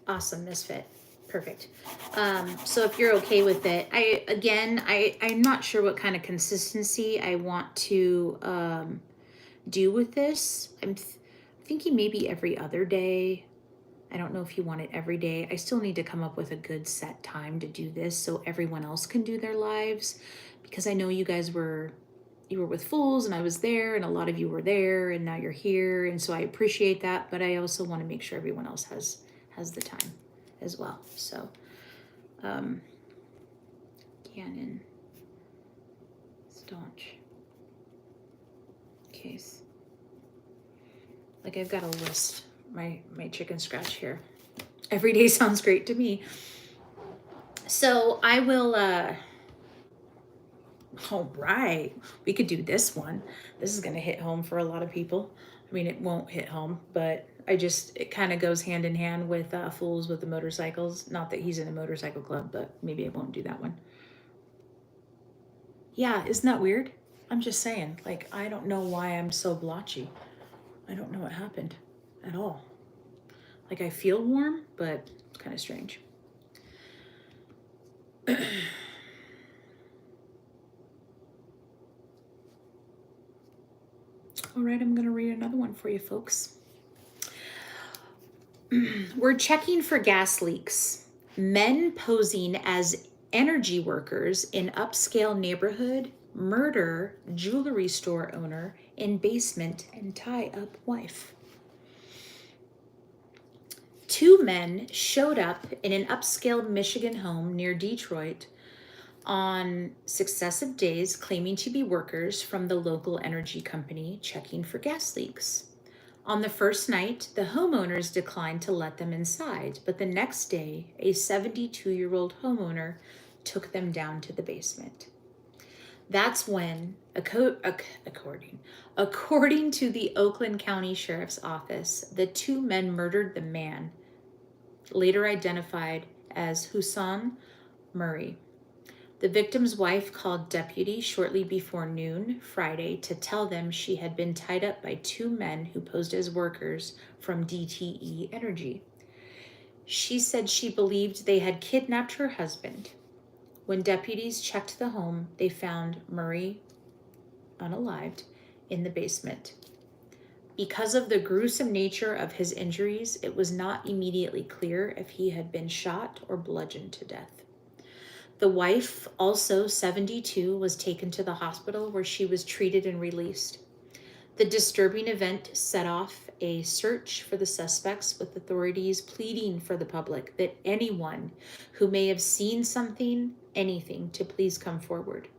awesome, Misfit. Perfect. So if you're okay with it, I'm not sure what kind of consistency I want to do with this. I'm thinking maybe every other day. I don't know if you want it every day. I still need to come up with a good set time to do this so everyone else can do their lives, because I know you guys were with Fools and I was there and a lot of you were there and now you're here, and so I appreciate that, but I also want to make sure everyone else has the time as well. So Cannon staunch case. Like, I've got a list, my chicken scratch here. Every day sounds great to me. So I will, all right, we could do this one. This is going to hit home for a lot of people. I mean, it won't hit home, but it kind of goes hand in hand with Fools with the Motorcycles. Not that he's in a motorcycle club, but maybe I won't do that one. Yeah, isn't that weird? I'm just saying, like, I don't know why I'm so blotchy. I don't know what happened at all. Like, I feel warm, but it's kind of strange. All right, I'm going to read another one for you, folks. We're checking for gas leaks. Men posing as energy workers in upscale neighborhood murder jewelry store owner in basement and tie up wife. 2 men showed up in an upscale Michigan home near Detroit on successive days, claiming to be workers from the local energy company checking for gas leaks. On the first night, the homeowners declined to let them inside, but the next day, a 72-year-old homeowner took them down to the basement. That's when, according to the Oakland County Sheriff's Office, the 2 men murdered the man, later identified as Hussein Murray. The victim's wife called deputies shortly before noon Friday to tell them she had been tied up by 2 men who posed as workers from DTE Energy. She said she believed they had kidnapped her husband. When deputies checked the home, they found Murray unalived in the basement. Because of the gruesome nature of his injuries, it was not immediately clear if he had been shot or bludgeoned to death. The wife, also 72, was taken to the hospital where she was treated and released. The disturbing event set off a search for the suspects, with authorities pleading for the public that anyone who may have seen something, anything, to please come forward.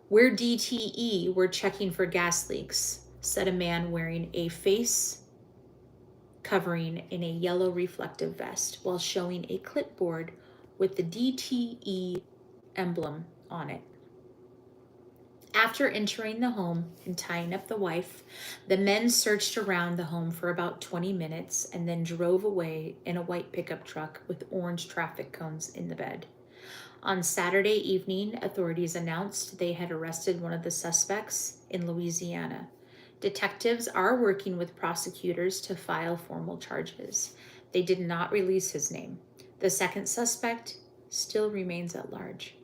"We're DTE, we're checking for gas leaks," said a man wearing a face covering in a yellow reflective vest while showing a clipboard with the DTE emblem on it. After entering the home and tying up the wife, the men searched around the home for about 20 minutes and then drove away in a white pickup truck with orange traffic cones in the bed. On Saturday evening, authorities announced they had arrested one of the suspects in Louisiana. Detectives are working with prosecutors to file formal charges. They did not release his name. The second suspect still remains at large.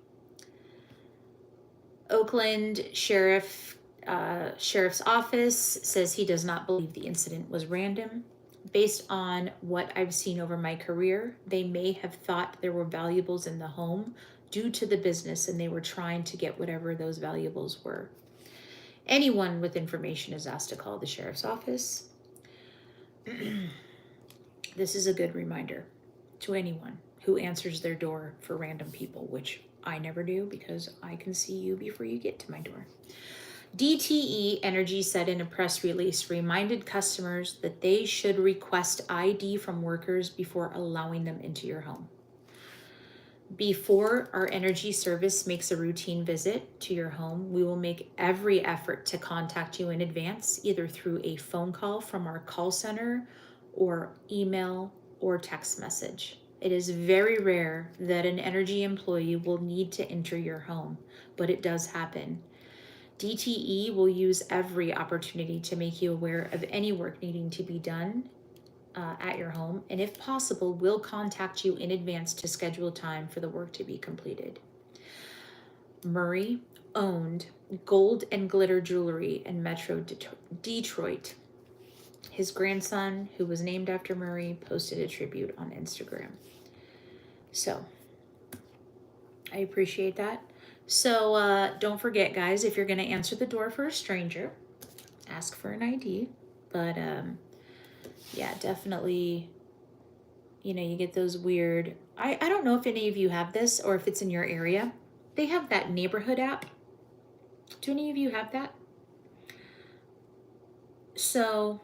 Oakland Sheriff's Office says he does not believe the incident was random. Based on what I've seen over my career, they may have thought there were valuables in the home due to the business, and they were trying to get whatever those valuables were. Anyone with information is asked to call the sheriff's office. This is a good reminder to anyone who answers their door for random people, which I never do because I can see you before you get to my door. DTE Energy said in a press release, reminded customers that they should request ID from workers before allowing them into your home. Before our energy service makes a routine visit to your home, we will make every effort to contact you in advance, either through a phone call from our call center or email or text message. It is very rare that an energy employee will need to enter your home, but it does happen. DTE will use every opportunity to make you aware of any work needing to be done at your home, and if possible, we'll contact you in advance to schedule time for the work to be completed. Murray owned gold and glitter jewelry in Metro Detroit. His grandson, who was named after Murray, posted a tribute on Instagram. So I appreciate that. So don't forget, guys, if you're going to answer the door for a stranger, ask for an ID. But yeah, definitely, you get those weird. I don't know if any of you have this or if it's in your area. They have that neighborhood app. Do any of you have that? So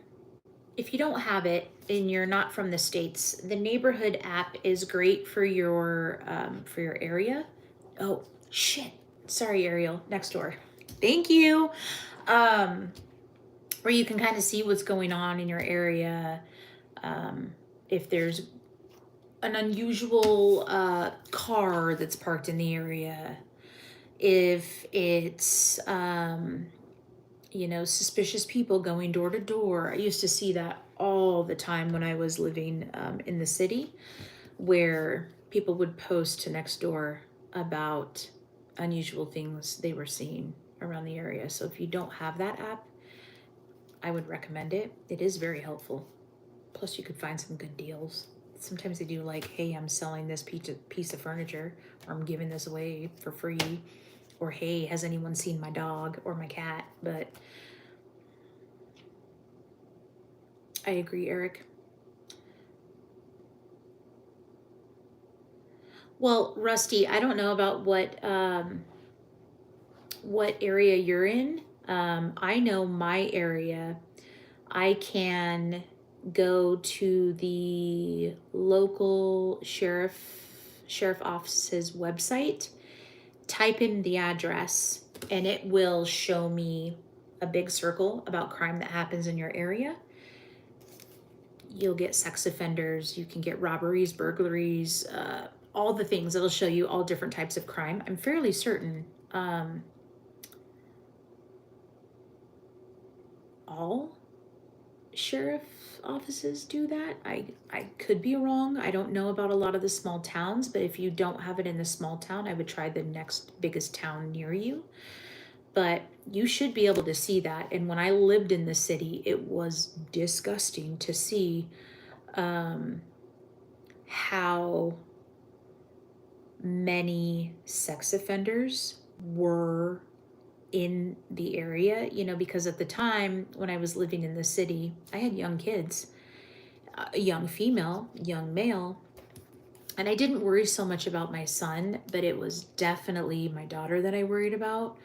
if you don't have it and you're not from the States, the neighborhood app is great for your area. Oh, shit. Sorry, Ariel. Next door. Thank you. Where you can kind of see what's going on in your area. If there's an unusual car that's parked in the area, if it's suspicious people going door to door. I used to see that all the time when I was living in the city, where people would post to Nextdoor about unusual things they were seeing around the area. So if you don't have that app, I would recommend it. It is very helpful. Plus, you could find some good deals. Sometimes they do like, hey, I'm selling this piece of furniture, or I'm giving this away for free, or hey, has anyone seen my dog or my cat? But I agree, Eric. Well, Rusty, I don't know about what area you're in. I know my area. I can go to the local sheriff office's website, type in the address, and it will show me a big circle about crime that happens in your area. You'll get sex offenders, you can get robberies, burglaries, all the things. It'll show you all different types of crime. I'm fairly certain all sheriff offices do that. I could be wrong. I don't know about a lot of the small towns, but if you don't have it in the small town, I would try the next biggest town near you. But you should be able to see that. And when I lived in the city, it was disgusting to see how many sex offenders were in the area, because at the time when I was living in the city, I had young kids, a young female, young male, and I didn't worry so much about my son, but it was definitely my daughter that I worried about.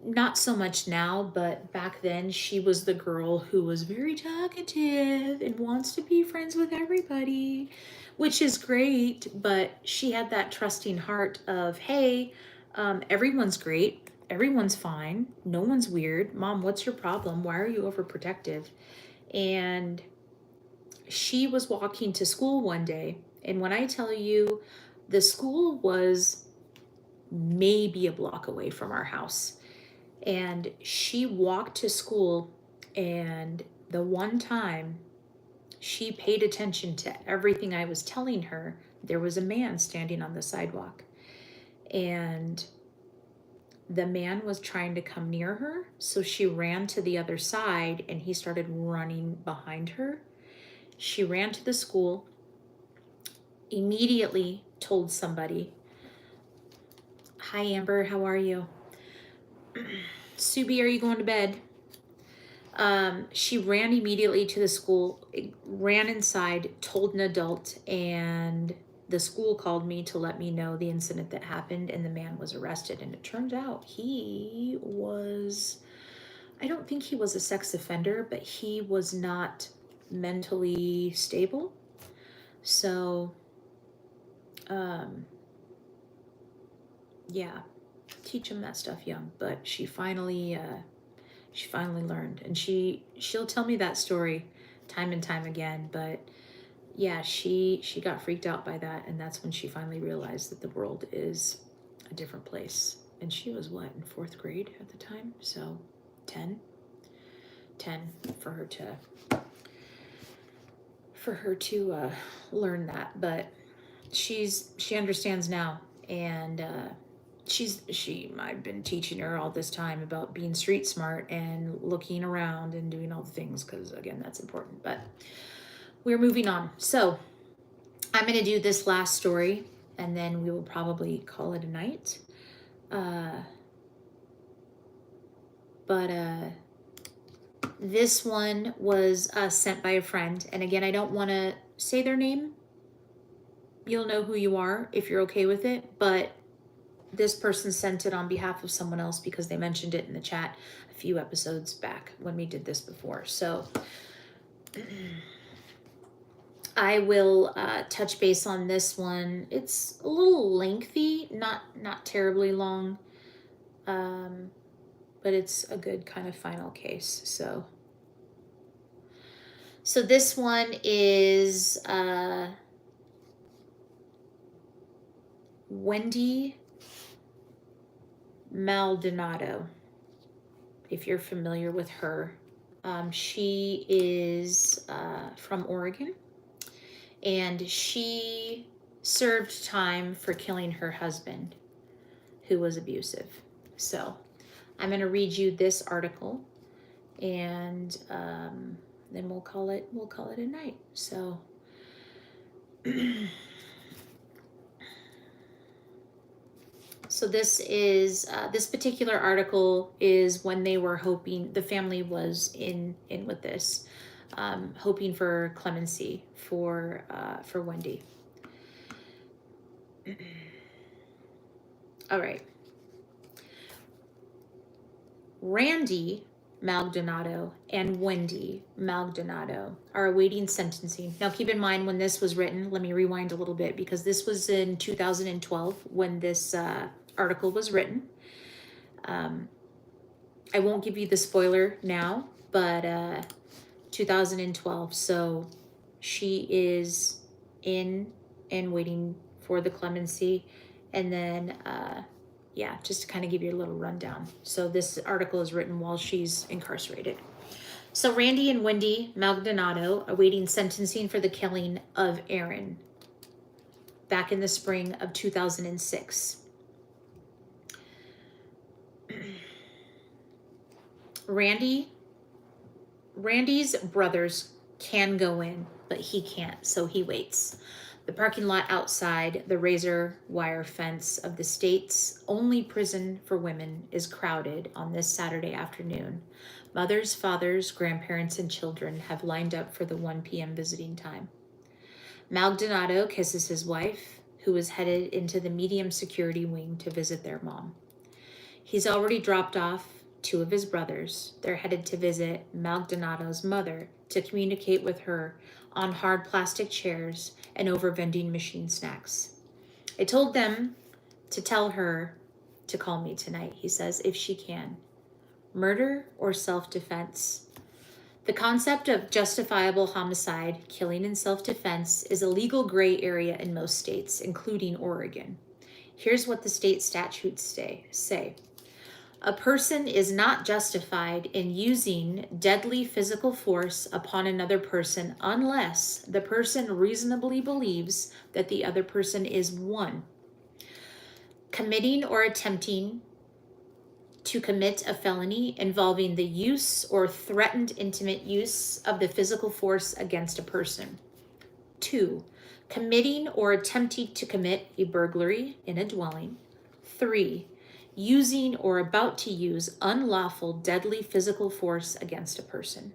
Not so much now, but back then she was the girl who was very talkative and wants to be friends with everybody, which is great, but she had that trusting heart of, hey, everyone's great, everyone's fine, no one's weird. Mom, what's your problem? Why are you overprotective? And she was walking to school one day, and when I tell you, the school was maybe a block away from our house. And she walked to school, and the one time she paid attention to everything I was telling her, there was a man standing on the sidewalk. And the man was trying to come near her, so she ran to the other side, and he started running behind her. She ran to the school, immediately told somebody, "Hi, Amber, how are you? Subi, are you going to bed?" She ran immediately to the school, ran inside, told an adult, and the school called me to let me know the incident that happened, and the man was arrested. And it turns out I don't think he was a sex offender, but he was not mentally stable. So, yeah, teach him that stuff young. But she finally learned, and she'll tell me that story time and time again. But yeah, she got freaked out by that, and that's when she finally realized that the world is a different place. And she was what, in 4th grade at the time? So 10 for her to learn that. But she understands now, and I've been teaching her all this time about being street smart and looking around and doing all the things, because again, that's important. But we're moving on. So I'm going to do this last story, and then we will probably call it a night. But this one was sent by a friend. And again, I don't want to say their name. You'll know who you are if you're okay with it. But this person sent it on behalf of someone else because they mentioned it in the chat a few episodes back when we did this before. So I will touch base on this one. It's a little lengthy, not terribly long, but it's a good kind of final case. So this one is Wendy Maldonado, if you're familiar with her. She is from Oregon, and she served time for killing her husband, who was abusive. So I'm going to read you this article, and then we'll call it a night. So so this is this particular article is when they were hoping, the family was in with this, hoping for clemency for Wendy. All right. Randy Maldonado and Wendy Maldonado are awaiting sentencing. Now, keep in mind, when this was written, let me rewind a little bit, because this was in 2012 when this article was written. I won't give you the spoiler now, but 2012. So she is in and waiting for the clemency. And then yeah, just to kind of give you a little rundown. So this article is written while she's incarcerated. So Randy and Wendy Maldonado awaiting sentencing for the killing of Aaron back in the spring of 2006. Randy's brothers can go in, but he can't, so he waits. The parking lot outside the razor wire fence of the state's only prison for women is crowded on this Saturday afternoon. Mothers, fathers, grandparents, and children have lined up for the 1 p.m. visiting time. Maldonado kisses his wife, who is headed into the medium security wing to visit their mom. He's already dropped off 2 of his brothers. They're headed to visit Maldonado's mother to communicate with her on hard plastic chairs and over vending machine snacks. I told them to tell her to call me tonight, he says, if she can. Murder or self-defense? The concept of justifiable homicide, killing in self-defense, is a legal gray area in most states, including Oregon. Here's what the state statutes say. A person is not justified in using deadly physical force upon another person unless the person reasonably believes that the other person is 1, committing or attempting to commit a felony involving the use or threatened intimate use of the physical force against a person. 2, committing or attempting to commit a burglary in a dwelling. 3, using or about to use unlawful deadly physical force against a person.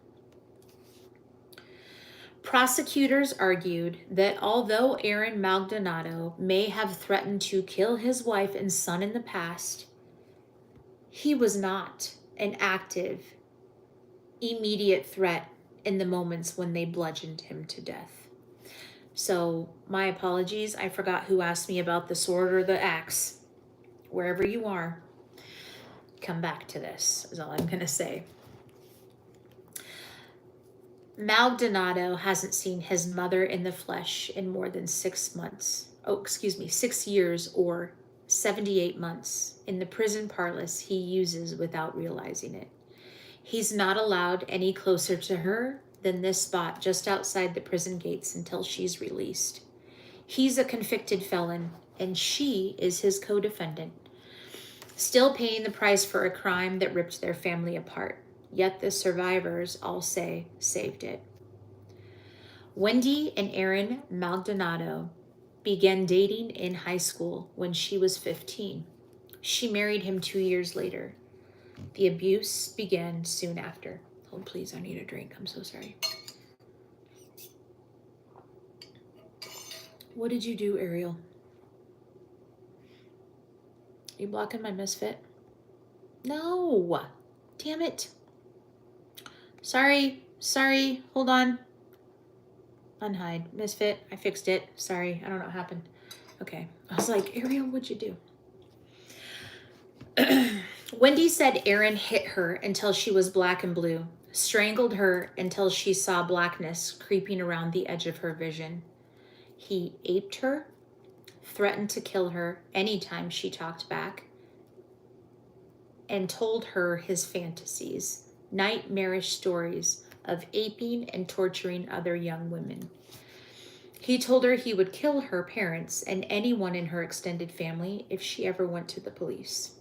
Prosecutors argued that although Aaron Maldonado may have threatened to kill his wife and son in the past, he was not an active, immediate threat in the moments when they bludgeoned him to death. So my apologies, I forgot who asked me about the sword or the axe. Wherever you are, come back to this, is all I'm going to say. Maldonado hasn't seen his mother in the flesh in more than 6 months. 6 years or 78 months in the prison parlance he uses without realizing it. He's not allowed any closer to her than this spot just outside the prison gates until she's released. He's a convicted felon, and she is his co-defendant. still paying the price for a crime that ripped their family apart. Yet the survivors all say saved it. Wendy and Aaron Maldonado began dating in high school when she was 15. She married him 2 years later. The abuse began soon after. Hold, please, I need a drink. I'm so sorry. What did you do, Ariel? You blocking my misfit? No. Damn it. Sorry. Hold on. Unhide. Misfit. I fixed it. Sorry. I don't know what happened. Okay. I was like, Ariel, what'd you do? Wendy said Aaron hit her until she was black and blue, strangled her until she saw blackness creeping around the edge of her vision. He aped her, threatened to kill her anytime she talked back, and told her his fantasies, nightmarish stories of aping and torturing other young women. He told her he would kill her parents and anyone in her extended family if she ever went to the police.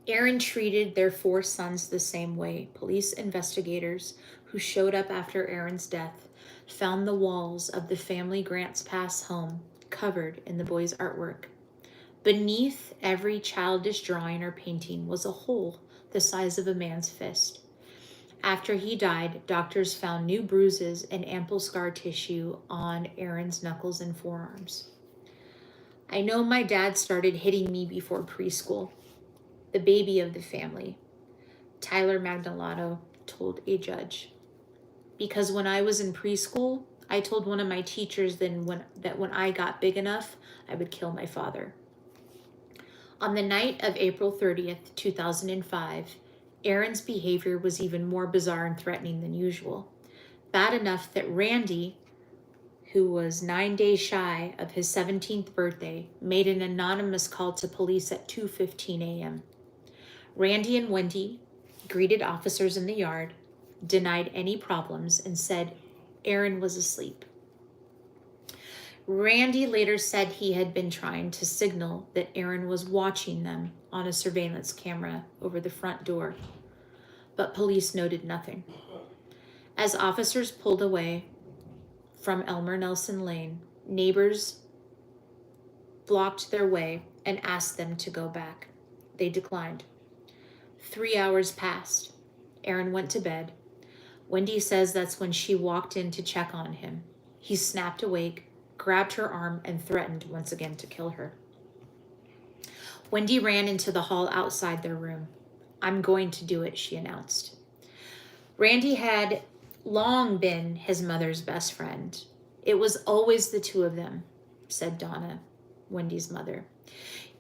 Aaron treated their 4 sons the same way. Police investigators who showed up after Aaron's death found the walls of the family Grants Pass home covered in the boys' artwork. Beneath every childish drawing or painting was a hole the size of a man's fist. After he died, doctors found new bruises and ample scar tissue on Aaron's knuckles and forearms. I know my dad started hitting me before preschool. The baby of the family, Tyler Maldonado told a judge. Because when I was in preschool, I told one of my teachers that when I got big enough, I would kill my father. On the night of April 30th, 2005, Aaron's behavior was even more bizarre and threatening than usual. Bad enough that Randy, who was 9 days shy of his 17th birthday, made an anonymous call to police at 2:15 a.m. Randy and Wendy greeted officers in the yard, denied any problems, and said Aaron was asleep. Randy later said he had been trying to signal that Aaron was watching them on a surveillance camera over the front door, but police noted nothing. As officers pulled away from Elmer Nelson Lane, neighbors blocked their way and asked them to go back. They declined. 3 hours passed. Aaron went to bed. Wendy says that's when she walked in to check on him. He snapped awake, grabbed her arm, and threatened once again to kill her. Wendy ran into the hall outside their room. I'm going to do it, she announced. Randy had long been his mother's best friend. It was always the two of them, said Donna, Wendy's mother.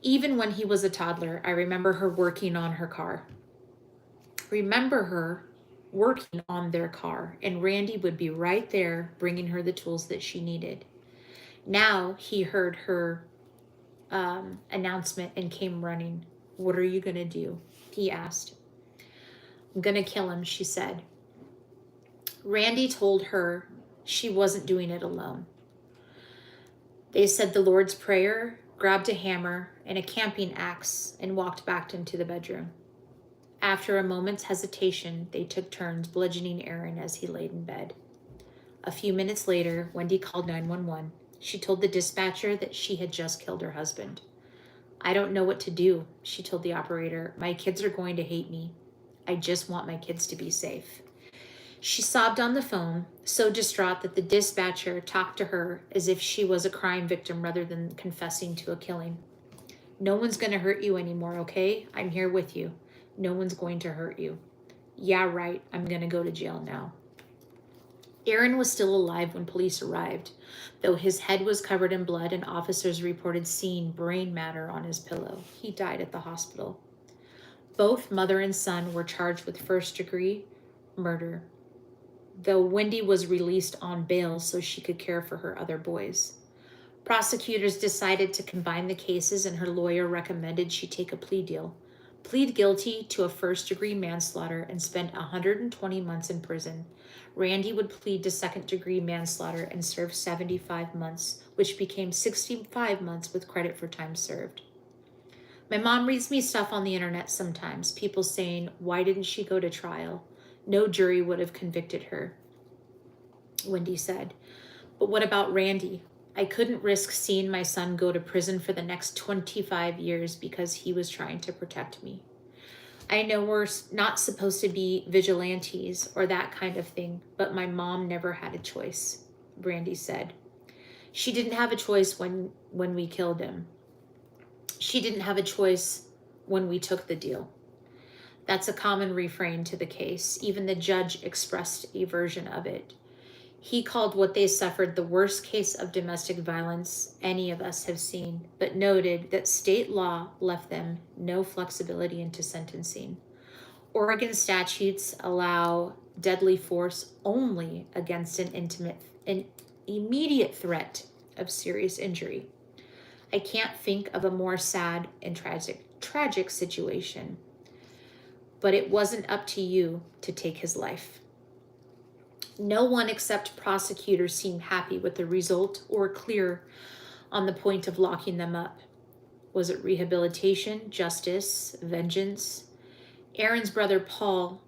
Even when he was a toddler, I remember her working on their car, and Randy would be right there bringing her the tools that she needed. Now he heard her announcement and came running. What are you going to do? He asked. I'm going to kill him, she said. Randy told her she wasn't doing it alone. They said the Lord's Prayer, grabbed a hammer and a camping axe, and walked back into the bedroom. After a moment's hesitation, they took turns bludgeoning Aaron as he laid in bed. A few minutes later, Wendy called 911. She told the dispatcher that she had just killed her husband. I don't know what to do, she told the operator. My kids are going to hate me. I just want my kids to be safe. She sobbed on the phone, so distraught that the dispatcher talked to her as if she was a crime victim rather than confessing to a killing. No one's going to hurt you anymore, okay? I'm here with you. No one's going to hurt you. Yeah, right. I'm going to go to jail now. Aaron was still alive when police arrived, though his head was covered in blood and officers reported seeing brain matter on his pillow. He died at the hospital. Both mother and son were charged with first-degree murder, though Wendy was released on bail so she could care for her other boys. Prosecutors decided to combine the cases, and her lawyer recommended she take a plea deal. Plead guilty to a first-degree manslaughter and spend 120 months in prison. Randy would plead to second-degree manslaughter and serve 75 months, which became 65 months with credit for time served. My mom reads me stuff on the internet sometimes, people saying, why didn't she go to trial? No jury would have convicted her, Wendy said. But what about Randy? I couldn't risk seeing my son go to prison for the next 25 years because he was trying to protect me. I know we're not supposed to be vigilantes or that kind of thing, but my mom never had a choice, Brandy said. She didn't have a choice when we killed him. She didn't have a choice when we took the deal. That's a common refrain to the case. Even the judge expressed a version of it. He called what they suffered the worst case of domestic violence any of us have seen, but noted that state law left them no flexibility into sentencing. Oregon statutes allow deadly force only against an immediate threat of serious injury. I can't think of a more sad and tragic situation. But it wasn't up to you to take his life. No one except prosecutors seemed happy with the result or clear on the point of locking them up. Was it rehabilitation, justice, vengeance? Aaron's brother Paul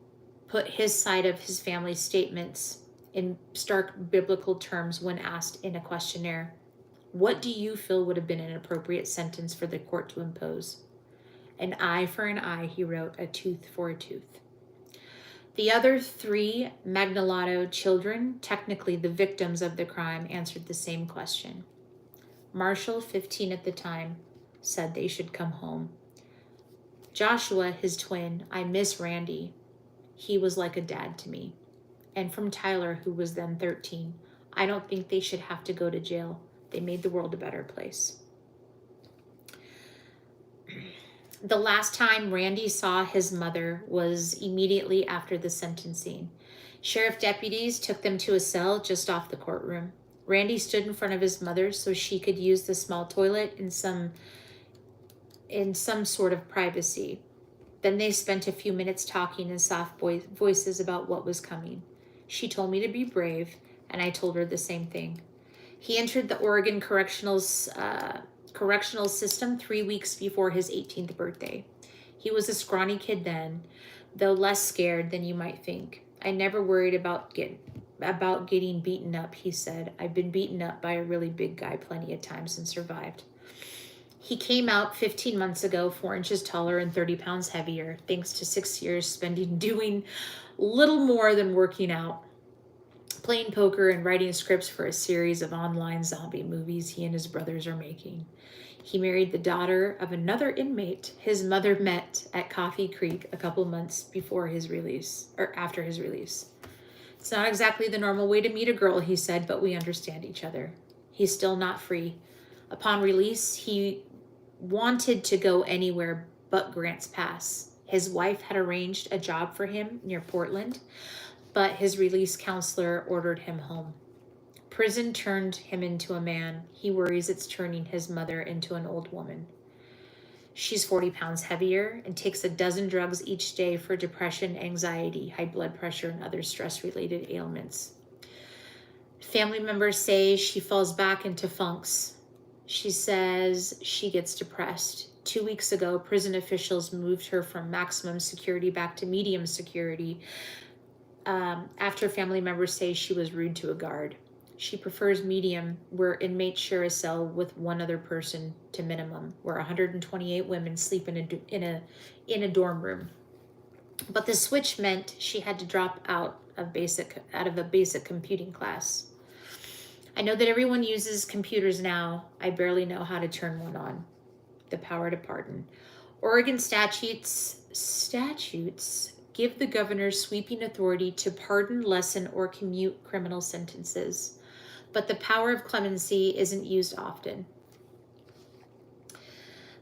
put his side of his family's statements in stark biblical terms when asked in a questionnaire. What do you feel would have been an appropriate sentence for the court to impose? An eye for an eye, he wrote, a tooth for a tooth. The other 3 Maldonado children, technically the victims of the crime, answered the same question. Marshall, 15 at the time, said they should come home. Joshua, his twin, I miss Randy. He was like a dad to me. And from Tyler, who was then 13, I don't think they should have to go to jail. They made the world a better place. The last time Randy saw his mother was immediately after the sentencing. Sheriff deputies took them to a cell just off the courtroom. Randy stood in front of his mother so she could use the small toilet in some sort of privacy. Then they spent a few minutes talking in soft voices about what was coming. She told me to be brave, and I told her the same thing. He entered the Oregon correctional system 3 weeks before his 18th birthday. He was a scrawny kid then, though less scared than you might think. I never worried about getting beaten up, he said. I've been beaten up by a really big guy plenty of times and survived. He came out 15 months ago, 4 inches taller and 30 pounds heavier, thanks to 6 years spending doing little more than working out, playing poker and writing scripts for a series of online zombie movies he and his brothers are making. He married the daughter of another inmate his mother met at Coffee Creek a couple months before his release, or after his release. It's not exactly the normal way to meet a girl, he said, but we understand each other. He's still not free. Upon release, he wanted to go anywhere but Grants Pass. His wife had arranged a job for him near Portland, but his release counselor ordered him home. Prison turned him into a man. He worries it's turning his mother into an old woman. She's 40 pounds heavier and takes a dozen drugs each day for depression, anxiety, high blood pressure, and other stress-related ailments. Family members say she falls back into funks. She says she gets depressed. 2 weeks ago, prison officials moved her from maximum security back to medium security after family members say she was rude to a guard. She prefers medium, where inmates share a cell with one other person, to minimum, where 128 women sleep in a dorm room. But the switch meant she had to drop out of a basic computing class. I know that everyone uses computers now. I barely know how to turn one on. The power to pardon. Oregon statutes give the governor sweeping authority to pardon, lessen, or commute criminal sentences, but the power of clemency isn't used often.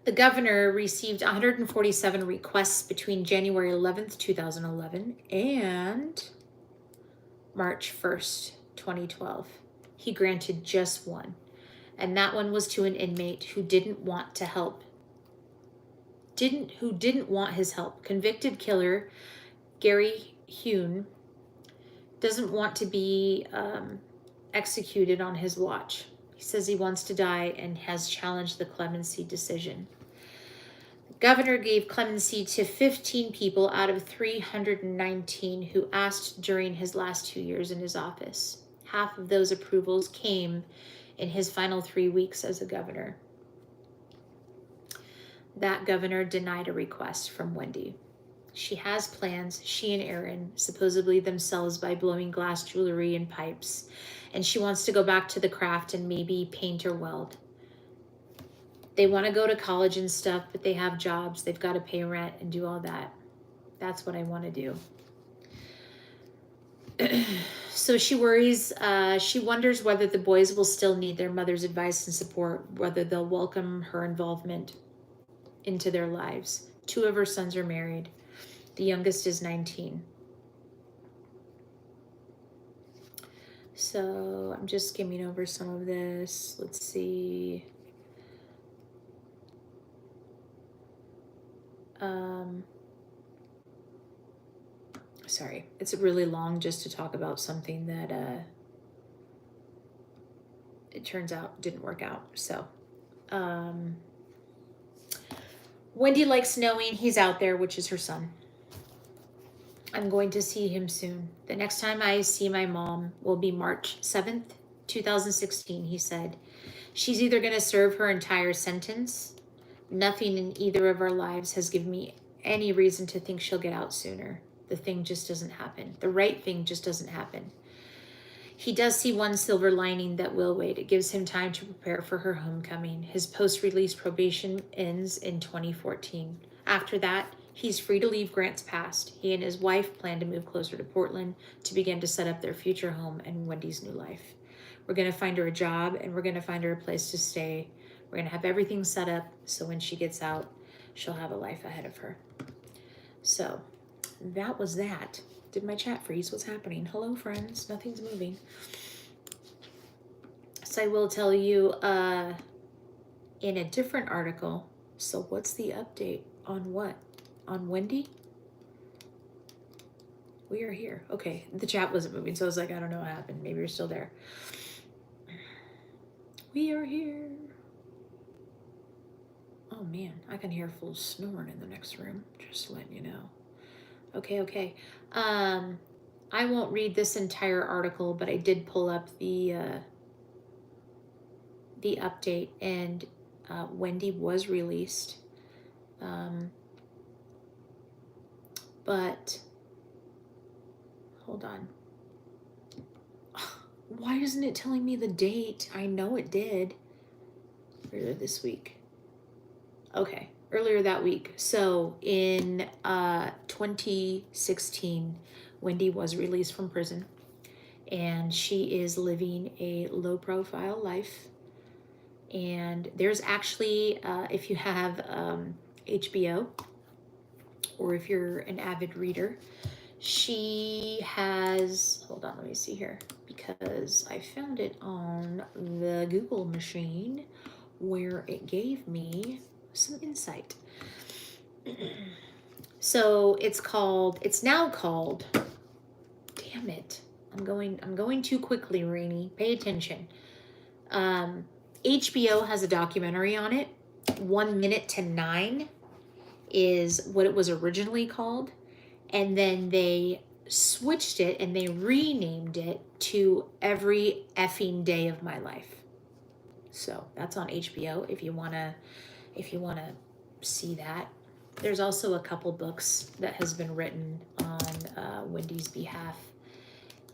The governor received 147 requests between January 11th, 2011 and March 1st, 2012. He granted just one, and that one was to an inmate who didn't want his help. Convicted killer Gary Hune doesn't want to be executed on his watch. He says he wants to die and has challenged the clemency decision. The Governor gave clemency to 15 people out of 319 who asked during his last 2 years in his office. Half of those approvals came in his final 3 weeks as a governor. That governor denied a request from Wendy. She has plans, she and Aaron, supposedly themselves, by blowing glass jewelry and pipes. And she wants to go back to the craft and maybe paint or weld. They want to go to college and stuff, but they have jobs. They've got to pay rent and do all that. That's what I want to do. So she worries, she wonders whether the boys will still need their mother's advice and support, whether they'll welcome her involvement into their lives. 2 of her sons are married. The youngest is 19. So I'm just skimming over some of this. Let's see. Sorry, it's really long just to talk about something that it turns out didn't work out. So Wendy likes knowing he's out there, which is her son. I'm going to see him soon. The next time I see my mom will be March 7th, 2016, he said. She's either going to serve her entire sentence. Nothing in either of our lives has given me any reason to think she'll get out sooner. The thing just doesn't happen. The right thing just doesn't happen. He does see one silver lining that will wait. It gives him time to prepare for her homecoming. His post-release probation ends in 2014. After that, he's free to leave Grants Pass. He and his wife plan to move closer to Portland to begin to set up their future home and Wendy's new life. We're going to find her a job, and we're going to find her a place to stay. We're going to have everything set up so when she gets out, she'll have a life ahead of her. So that was that. Did my chat freeze? What's happening? Hello, friends. Nothing's moving. So I will tell you in a different article. So what's the update on what? On Wendy? We are here. Okay, the chat wasn't moving, so I was like, I don't know what happened. Maybe you're still there. We are here. Oh man, I can hear full snoring in the next room. Just letting you know. Okay. I won't read this entire article, but I did pull up the update, and Wendy was released. But hold on. Why isn't it telling me the date? I know it did. Earlier this week. Okay, earlier that week. So in 2016, Wendy was released from prison, and she is living a low-profile life. And there's actually, if you have HBO, or if you're an avid reader, she has, hold on, let me see here, because I found it on the Google machine where it gave me some insight. So it's now called, damn it, I'm going too quickly, Rainey, pay attention. HBO has a documentary on it. 1 minute to 9 is what it was originally called. And then they switched it and they renamed it to Every Effing Day of My Life. So that's on HBO if you wanna see that. There's also a couple books that has been written on Wendy's behalf.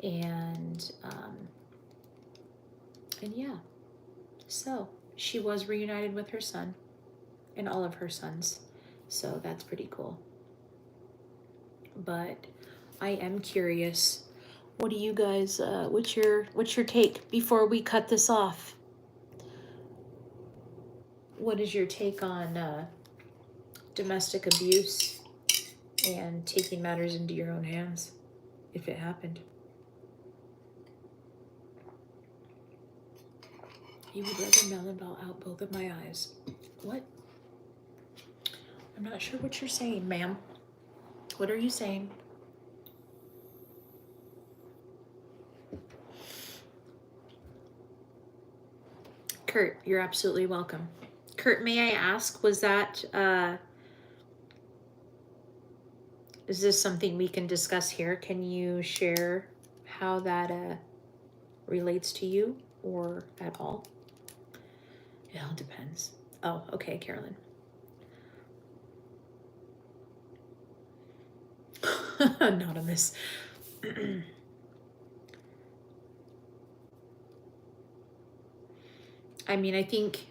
And yeah. So she was reunited with her son and all of her sons. So that's pretty cool. But I am curious. What do you guys, what's your take before we cut this off? What is your take on domestic abuse and taking matters into your own hands if it happened? You would rather melon ball out both of my eyes. What? I'm not sure what you're saying, ma'am. What are you saying? Kurt, you're absolutely welcome. Kurt, may I ask, was that Is this something we can discuss here? Can you share how that relates to you or at all? It all depends. Oh, okay, Carolyn. Anonymous. I mean, I think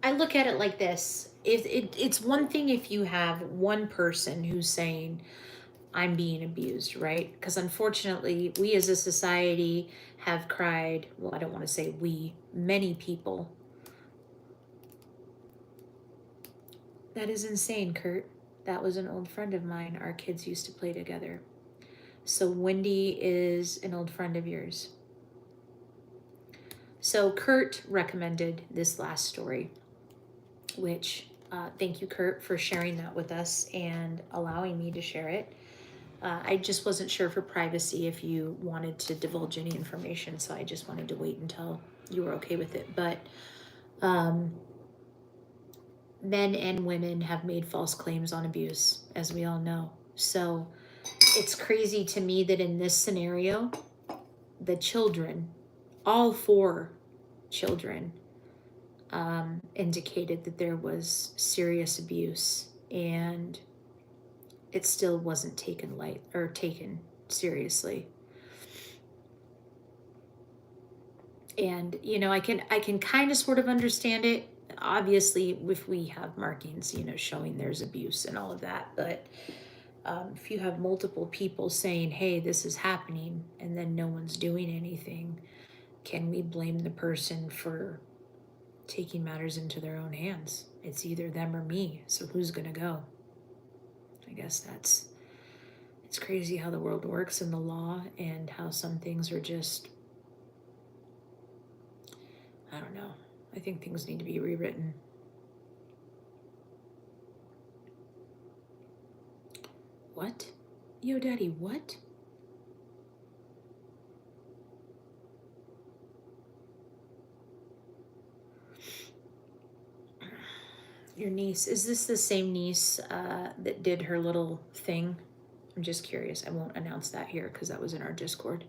I look at it like this. It's one thing if you have one person who's saying, I'm being abused, right? Because unfortunately, we as a society have cried. Well, I don't want to say we, many people. That is insane, Kurt. That was an old friend of mine. Our kids used to play together. So Wendy is an old friend of yours. So Kurt recommended this last story, which thank you, Kurt, for sharing that with us and allowing me to share it. I just wasn't sure for privacy if you wanted to divulge any information, so I just wanted to wait until you were okay with it. But men and women have made false claims on abuse, as we all know. So it's crazy to me that in this scenario, the children, all 4 children, indicated that there was serious abuse, and it still wasn't taken seriously. And you know, I can kind of sort of understand it. Obviously, if we have markings, you know, showing there's abuse and all of that, but if you have multiple people saying, hey, this is happening, and then no one's doing anything, can we blame the person for taking matters into their own hands? It's either them or me, so who's gonna go? I guess it's crazy how the world works and the law, and how some things are just, I don't know. I think things need to be rewritten. What? Yo, Daddy, what? Your niece, is this the same niece that did her little thing? I'm just curious. I won't announce that here because that was in our Discord.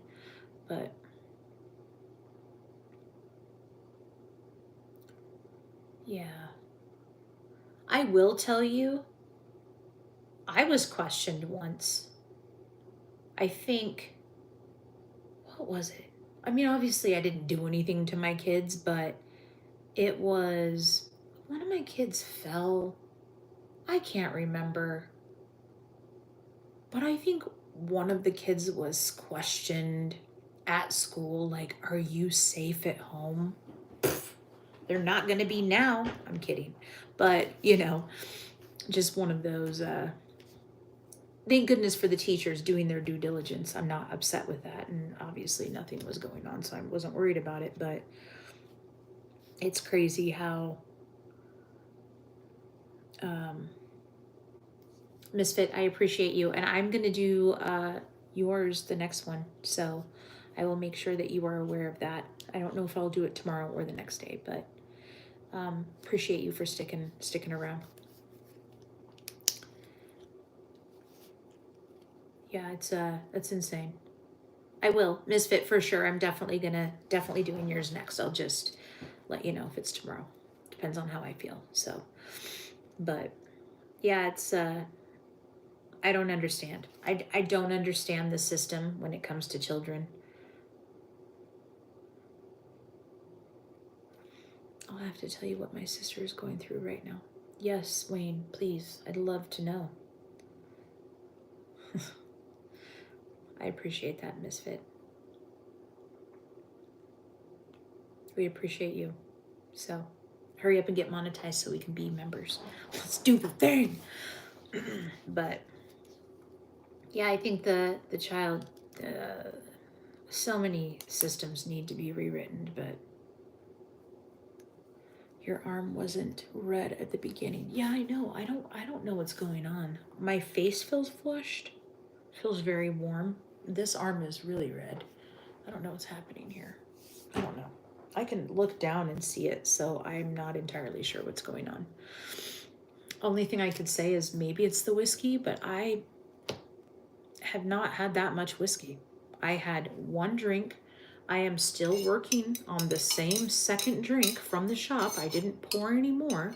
But yeah. I will tell you, I was questioned once. I think, what was it? I mean, obviously I didn't do anything to my kids, but it was, one of my kids fell. I can't remember. But I think one of the kids was questioned at school, like, are you safe at home? They're not going to be now. I'm kidding. But, you know, just one of those, thank goodness for the teachers doing their due diligence. I'm not upset with that. And obviously nothing was going on, so I wasn't worried about it. But it's crazy how Misfit, I appreciate you. And I'm going to do yours the next one. So I will make sure that you are aware of that. I don't know if I'll do it tomorrow or the next day, but appreciate you for sticking around. Yeah, it's insane. I will. Misfit for sure. I'm definitely doing yours next. I'll just let you know if it's tomorrow. Depends on how I feel. So, but yeah, it's I don't understand. I don't understand the system when it comes to children. I'll have to tell you what my sister is going through right now. Yes, Wayne, please. I'd love to know. I appreciate that, Misfit. We appreciate you. So hurry up and get monetized so we can be members. Let's do the thing. But yeah, I think the child, so many systems need to be rewritten, but your arm wasn't red at the beginning. Yeah, I know. I don't know what's going on. My face feels flushed. Feels very warm. This arm is really red. I don't know what's happening here. I don't know. I can look down and see it, so I'm not entirely sure what's going on. Only thing I could say is maybe it's the whiskey, but I have not had that much whiskey. I had one drink. I am still working on the same second drink from the shop. I didn't pour any more.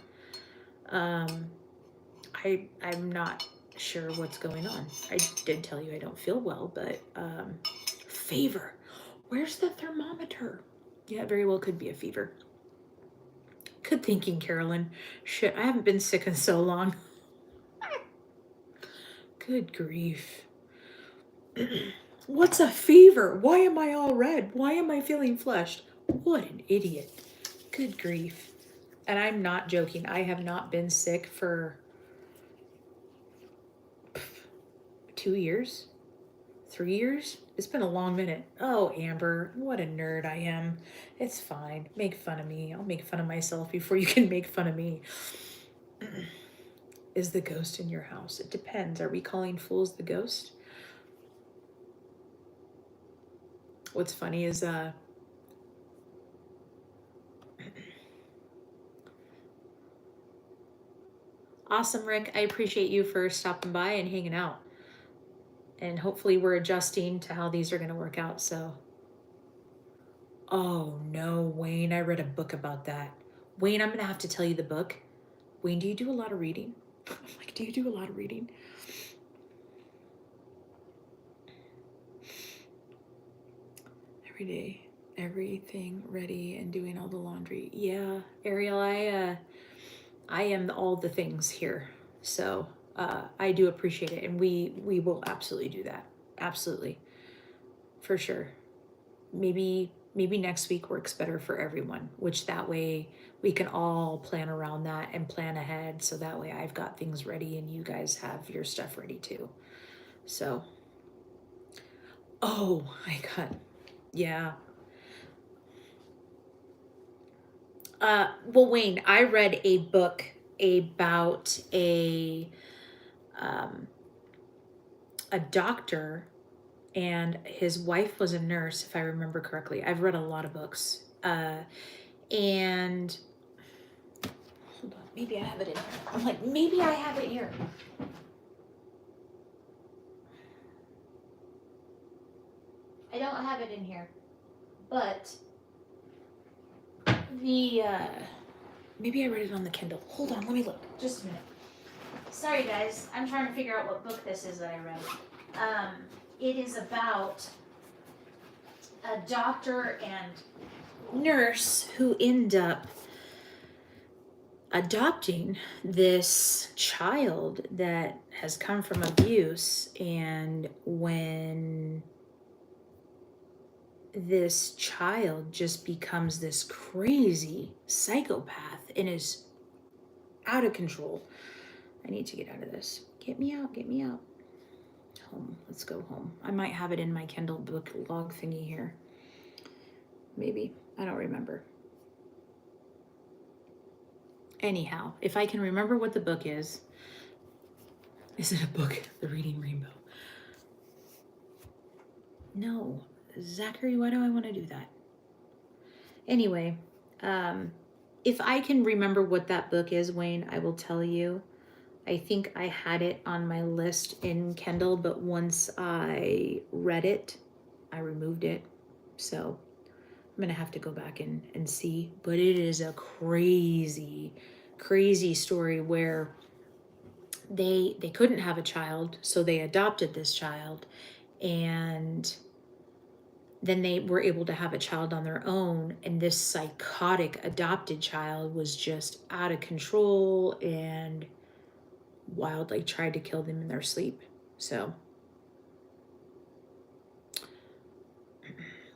I'm not sure what's going on. I did tell you I don't feel well, but fever. Where's the thermometer? Yeah, it very well could be a fever. Good thinking, Carolyn. Shit, I haven't been sick in so long. Good grief. What's a fever? Why am I all red? Why am I feeling flushed? What an idiot. Good grief. And I'm not joking. I have not been sick for 2 years, 3 years. It's been a long minute. Oh, Amber, what a nerd I am. It's fine. Make fun of me. I'll make fun of myself before you can make fun of me. Is the ghost in your house? It depends. Are we calling fools the ghost? What's funny is awesome, Rick. I appreciate you for stopping by and hanging out. And hopefully we're adjusting to how these are going to work out. So, oh no, Wayne, I read a book about that. Wayne, I'm going to have to tell you the book. Wayne, do you do a lot of reading? I'm like, do you do a lot of reading? Every day, everything ready and doing all the laundry. Yeah, Ariel, I am all the things here. So I do appreciate it. And we will absolutely do that. Absolutely. For sure. Maybe next week works better for everyone, which that way we can all plan around that and plan ahead. So that way I've got things ready and you guys have your stuff ready too. So, oh my God. Yeah. Well, Wayne, I read a book about a doctor and his wife was a nurse, if I remember correctly. I've read a lot of books. And hold on, maybe I have it in here. I'm like, maybe I have it here. I don't have it in here, but the maybe I read it on the Kindle. Hold on, let me look. Just a minute. Sorry, guys. I'm trying to figure out what book this is that I read. It is about a doctor and nurse who end up adopting this child that has come from abuse. And when this child just becomes this crazy psychopath and is out of control. I need to get out of this. Get me out, get me out. Home, let's go home. I might have it in my Kindle book log thingy here. Maybe, I don't remember. Anyhow, if I can remember what the book is it a book? The Reading Rainbow. No, Zachary, why do I want to do that? Anyway, if I can remember what that book is, Wayne, I will tell you. I think I had it on my list in Kindle, but once I read it, I removed it. So I'm going to have to go back and see. But it is a crazy, crazy story where they couldn't have a child, so they adopted this child. And then they were able to have a child on their own. And this psychotic adopted child was just out of control and wild, like tried to kill them in their sleep. So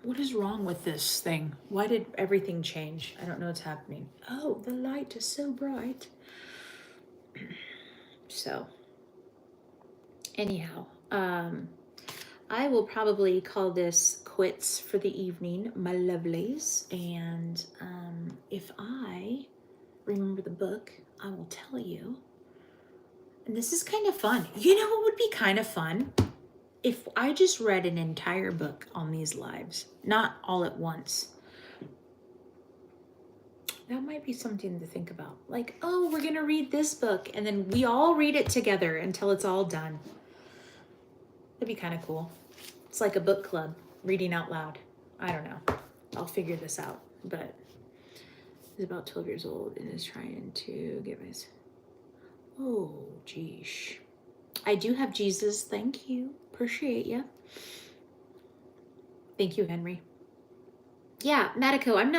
what is wrong with this thing? Why did everything change? I don't know what's happening. Oh, the light is so bright. So anyhow, I will probably call this quits for the evening, my lovelies. And if I remember the book, I will tell you. And this is kind of fun. You know what would be kind of fun? If I just read an entire book on these lives, not all at once. That might be something to think about. Like, oh, we're going to read this book, and then we all read it together until it's all done. That'd be kind of cool. It's like a book club, reading out loud. I don't know. I'll figure this out. But he's about 12 years old and is trying to get my... Oh, geesh. I do have Jesus. Thank you. Appreciate you. Thank you, Henry. Yeah, Matiko, I'm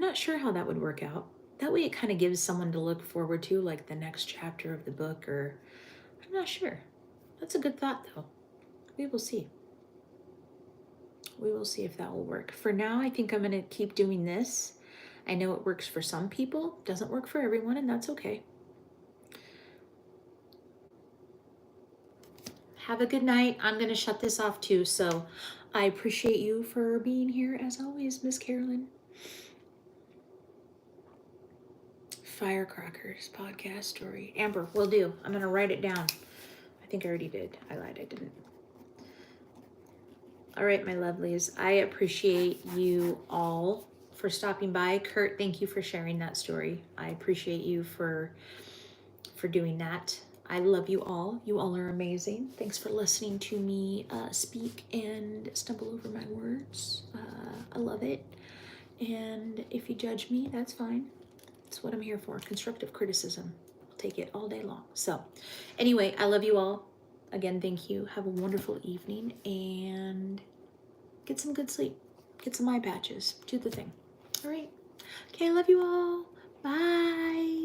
not sure how that would work out. That way it kind of gives someone to look forward to, like the next chapter of the book, or I'm not sure. That's a good thought, though. We will see. We will see if that will work. For now, I think I'm going to keep doing this. I know it works for some people, doesn't work for everyone, and that's okay. Have a good night. I'm going to shut this off too, so I appreciate you for being here as always, Miss Carolyn. Firecrackers podcast story. Amber, will do. I'm going to write it down. I think I already did. I lied, I didn't. All right, my lovelies. I appreciate you all for stopping by. Kurt, thank you for sharing that story. I appreciate you for doing that. I love you all. You all are amazing. Thanks for listening to me speak and stumble over my words. I love it. And if you judge me, that's fine. That's what I'm here for. Constructive criticism. I'll take it all day long. So anyway, I love you all. Again, thank you. Have a wonderful evening and get some good sleep. Get some eye patches. Do the thing. All right. Okay, love you all. Bye.